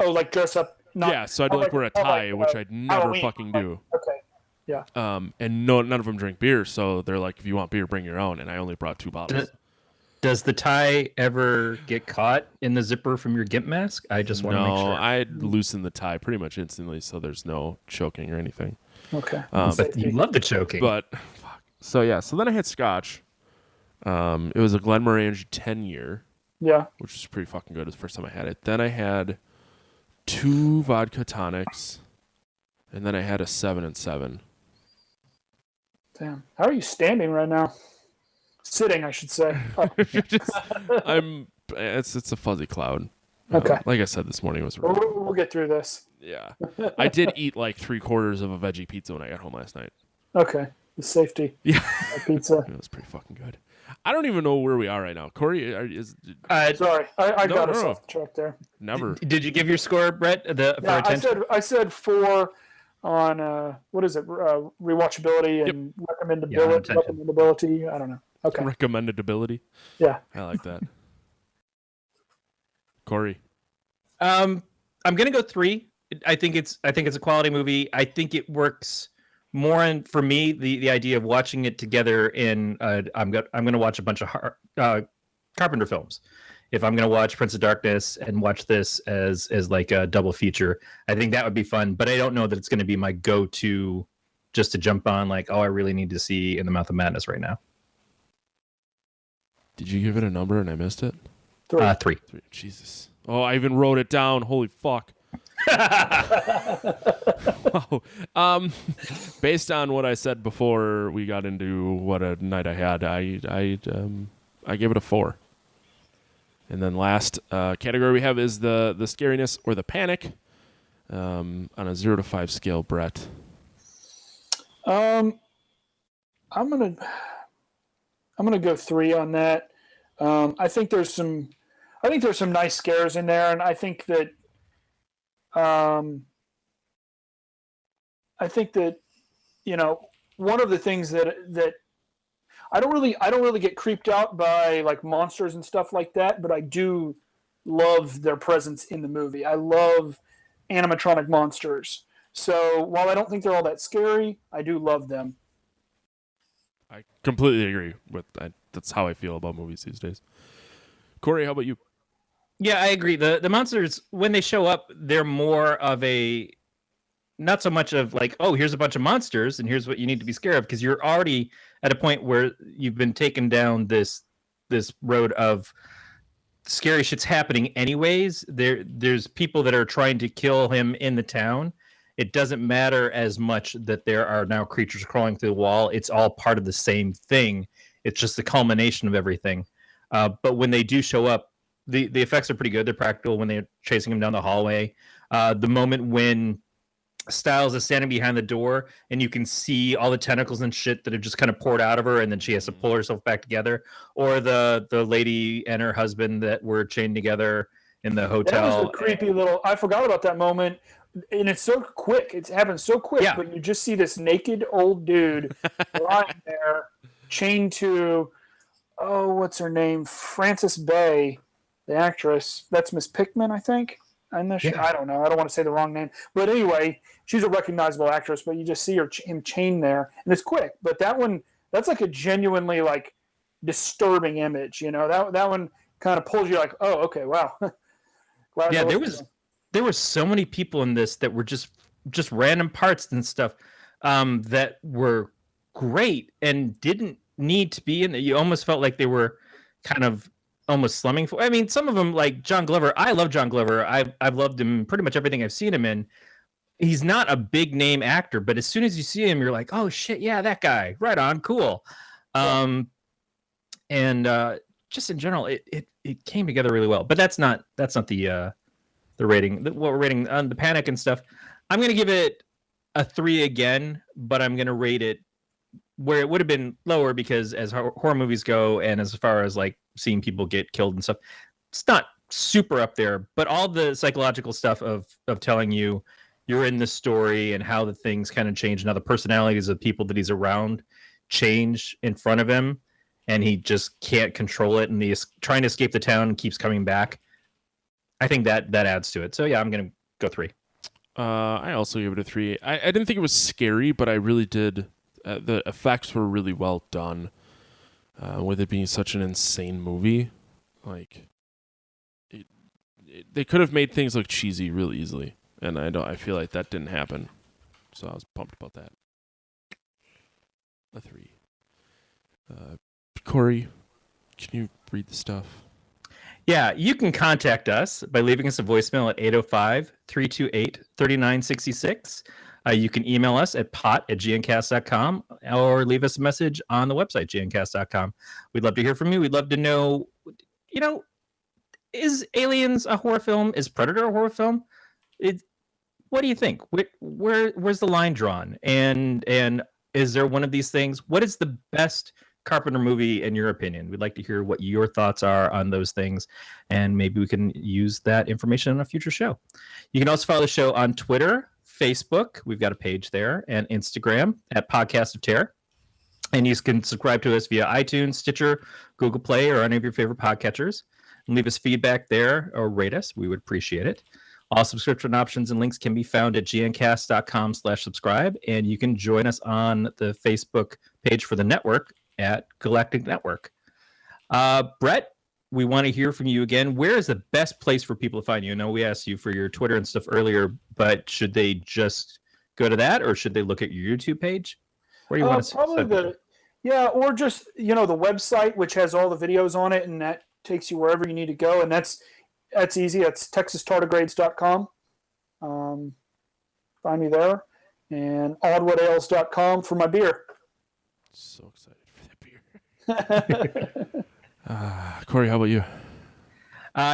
Oh, like dress up. Yeah, so I'd like wear a tie, which I'd never Halloween. fucking do. Okay. Yeah. And none of them drink beer, so they're like, if you want beer, bring your own. And I only brought 2 bottles. Does the tie ever get caught in the zipper from your gimp mask? I just want to make sure. No, I loosen the tie pretty much instantly, so there's no choking or anything. Okay. But you love the choking. But fuck. So then I had scotch. It was a Glenmorangie 10-year. Yeah. Which was pretty fucking good. It was the first time I had it. Then I had 2 vodka tonics, and then I had a 7 and 7. Damn. How are you standing right now? Sitting, I should say. Oh. It's a fuzzy cloud. Okay. Like I said, this morning was really We'll get through this. Yeah. I did eat like 3/4 of a veggie pizza when I got home last night. Okay. The safety. Yeah. Pizza. It was pretty fucking good. I don't even know where we are right now. Corey, sorry. I got us off the track there. Never. Did you give your score, Brett? I said 4 on what is it? Rewatchability and recommendability. I don't know. Okay. Recommendability. Yeah. I like that. Corey. I'm gonna go 3. I think it's a quality movie. I think it works more in, for me, the idea of watching it together in I'm gonna watch a bunch of Carpenter films. If I'm gonna watch Prince of Darkness and watch this as like a double feature, I think that would be fun. But I don't know that it's gonna be my go-to just to jump on like, oh, I really need to see In the Mouth of Madness right now. Did you give it a number and I missed it? 3. 3. Jesus. Oh, I even wrote it down. Holy fuck. Wow. Based on what I said before we got into what a night I had, I gave it a 4. And then last category we have is the scariness or the panic on a 0 to 5 scale. Brett. I'm gonna go 3 on that. I think there's some nice scares in there, and I think that one of the things that I don't really get creeped out by like monsters and stuff like that, but I do love their presence in the movie. I love animatronic monsters. So while I don't think they're all that scary, I do love them. I completely agree with that. That's how I feel about movies these days. Corey, how about you? Yeah, I agree. The monsters, when they show up, they're more of a, not so much of like, oh, here's a bunch of monsters and here's what you need to be scared of, because you're already at a point where you've been taken down this road of scary shit's happening anyways. There's people that are trying to kill him in the town. It doesn't matter as much that there are now creatures crawling through the wall. It's all part of the same thing. It's just the culmination of everything. But when they do show up, the effects are pretty good. They're practical when they're chasing him down the hallway. The moment when Styles is standing behind the door and you can see all the tentacles and shit that have just kind of poured out of her, and then she has to pull herself back together. Or the lady and her husband that were chained together in the hotel. That was a creepy little. I forgot about that moment. And it's so quick. It's happened so quick, yeah. But you just see this naked old dude lying there, chained to, what's her name? Frances Bay, the actress. That's Miss Pickman, I think. I'm not sure. Yeah. I don't know. I don't want to say the wrong name. But anyway, she's a recognizable actress, but you just see him chained there. And it's quick. But that one, that's like a genuinely like disturbing image. You know, that one kind of pulls you like, oh, okay, wow. Yeah, there were so many people in this that were just random parts and stuff that were great and didn't need to be in there. You almost felt like they were kind of almost slumming for. I mean, some of them like John Glover. I love John Glover. I've loved him pretty much everything I've seen him in. He's not a big name actor, but as soon as you see him, you're like, oh shit, yeah, that guy. Right on, cool. And just in general, it came together really well. But that's not the rating. What we're rating on the Panic and stuff. I'm gonna give it a 3 again, but I'm gonna rate it where it would have been lower because as horror movies go, and as far as like seeing people get killed and stuff, it's not super up there. But all the psychological stuff of telling you you're in this story and how the things kind of change and how the personalities of people that he's around change in front of him, and he just can't control it, and he's trying to escape the town and keeps coming back. I think that adds to it. So yeah, I'm gonna go 3. I also gave it a 3. I didn't think it was scary, but I really did. The effects were really well done. With it being such an insane movie, like they could have made things look cheesy real easily, and I feel like that didn't happen. So I was pumped about that. A 3. Corey, can you read the stuff? Yeah, you can contact us by leaving us a voicemail at 805-328-3966. You can email us at pot@gncast.com or leave us a message on the website, gncast.com. We'd love to hear from you. We'd love to know, is Aliens a horror film? Is Predator a horror film? What do you think? Where's the line drawn? And is there one of these things? What is the best Carpenter movie in your opinion? We'd like to hear what your thoughts are on those things, and maybe we can use that information on a future show. You can also follow the show on Twitter, Facebook, we've got a page there, and Instagram at Podcast of Terror. And you can subscribe to us via iTunes, Stitcher, Google Play, or any of your favorite podcatchers. And leave us feedback there or rate us. We would appreciate it. All subscription options and links can be found at gncast.com/subscribe. And you can join us on the Facebook page for the network at Galactic Network. Brett, we want to hear from you again. Where is the best place for people to find you? I know we asked you for your Twitter and stuff earlier, but should they just go to that, or should they look at your YouTube page? Where do you want to probably or just the website, which has all the videos on it, and that takes you wherever you need to go, and that's easy. That's texastardigrades.com. Find me there, and oddwoodales.com for my beer. So excited for that beer. Corey, how about you?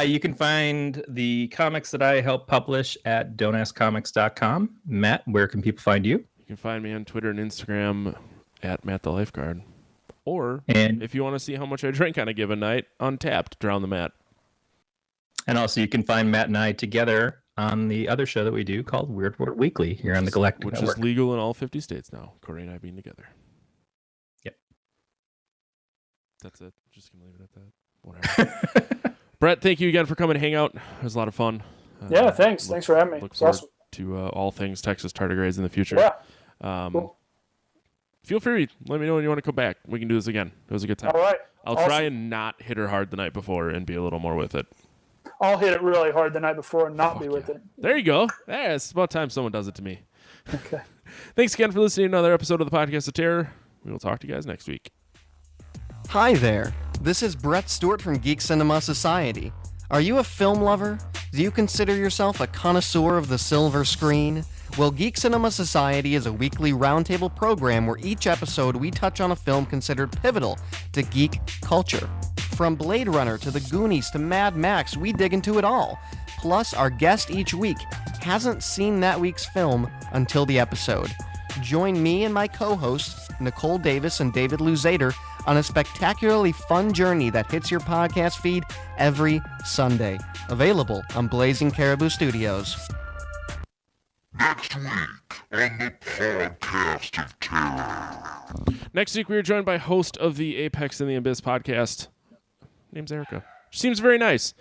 You can find the comics that I help publish at don'taskcomics.com. Matt, where can people find you? You can find me on Twitter and Instagram at Matt the Lifeguard. Or if you want to see how much I drink on a given night, Untapped, Drown the Mat. And also you can find Matt and I together on the other show that we do called Weird Word Weekly here on the Galactic Network. Which is legal in all 50 states now. Corey and I being together. Yep. That's it. Just going to leave it at that. Whatever. Brett, thank you again for coming to hang out. It was a lot of fun. Yeah, thanks. Thanks for having me. Look forward to all things Texas Tardigrades in the future. Yeah. Cool. Feel free. Let me know when you want to come back. We can do this again. It was a good time. All right. I'll try and not hit her hard the night before and be a little more with it. I'll hit it really hard the night before and not be with it. There you go. Yeah, it's about time someone does it to me. Okay. Thanks again for listening to another episode of the Podcast of Terror. We will talk to you guys next week. Hi there. This is Brett Stewart from Geek Cinema Society. Are you a film lover? Do you consider yourself a connoisseur of the silver screen? Well, Geek Cinema Society is a weekly roundtable program where each episode we touch on a film considered pivotal to geek culture. From Blade Runner to The Goonies to Mad Max, we dig into it all. Plus, our guest each week hasn't seen that week's film until the episode. Join me and my co-hosts, Nicole Davis and David Luzader, on a spectacularly fun journey that hits your podcast feed every Sunday. Available on Blazing Caribou Studios. Next week on the Podcast of Terror. Next week, we are joined by host of the Apex and the Abyss podcast. Name's Erica. She seems very nice.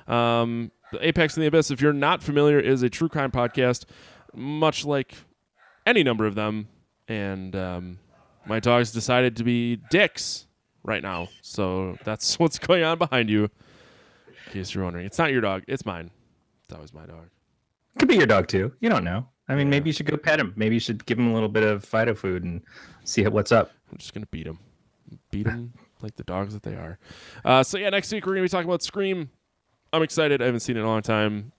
The Apex and the Abyss, if you're not familiar, is a true crime podcast, much like any number of them. And my dog's decided to be dicks right now. So that's what's going on behind you, in case you're wondering. It's not your dog. It's mine. It's always my dog. Could be your dog too. You don't know. I mean, maybe you should go pet him. Maybe you should give him a little bit of phyto food and see what's up. I'm just going to beat him. Beat him like the dogs that they are. So yeah, next week we're gonna be talking about Scream. I'm excited. I haven't seen it in a long time.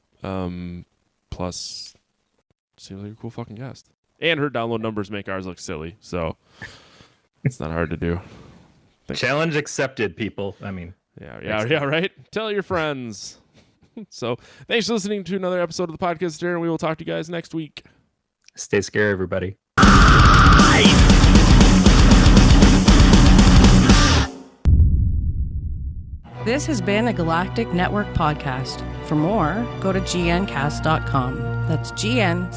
Plus, seems like a cool fucking guest. And her download numbers make ours look silly, so it's not hard to do. Challenge accepted, people. I mean, yeah, right? Tell your friends. So thanks for listening to another episode of the podcast, and we will talk to you guys next week. stay scary, everybody. This has been a Galactic Network podcast. For more, go to gncast.com. That's gncast.com.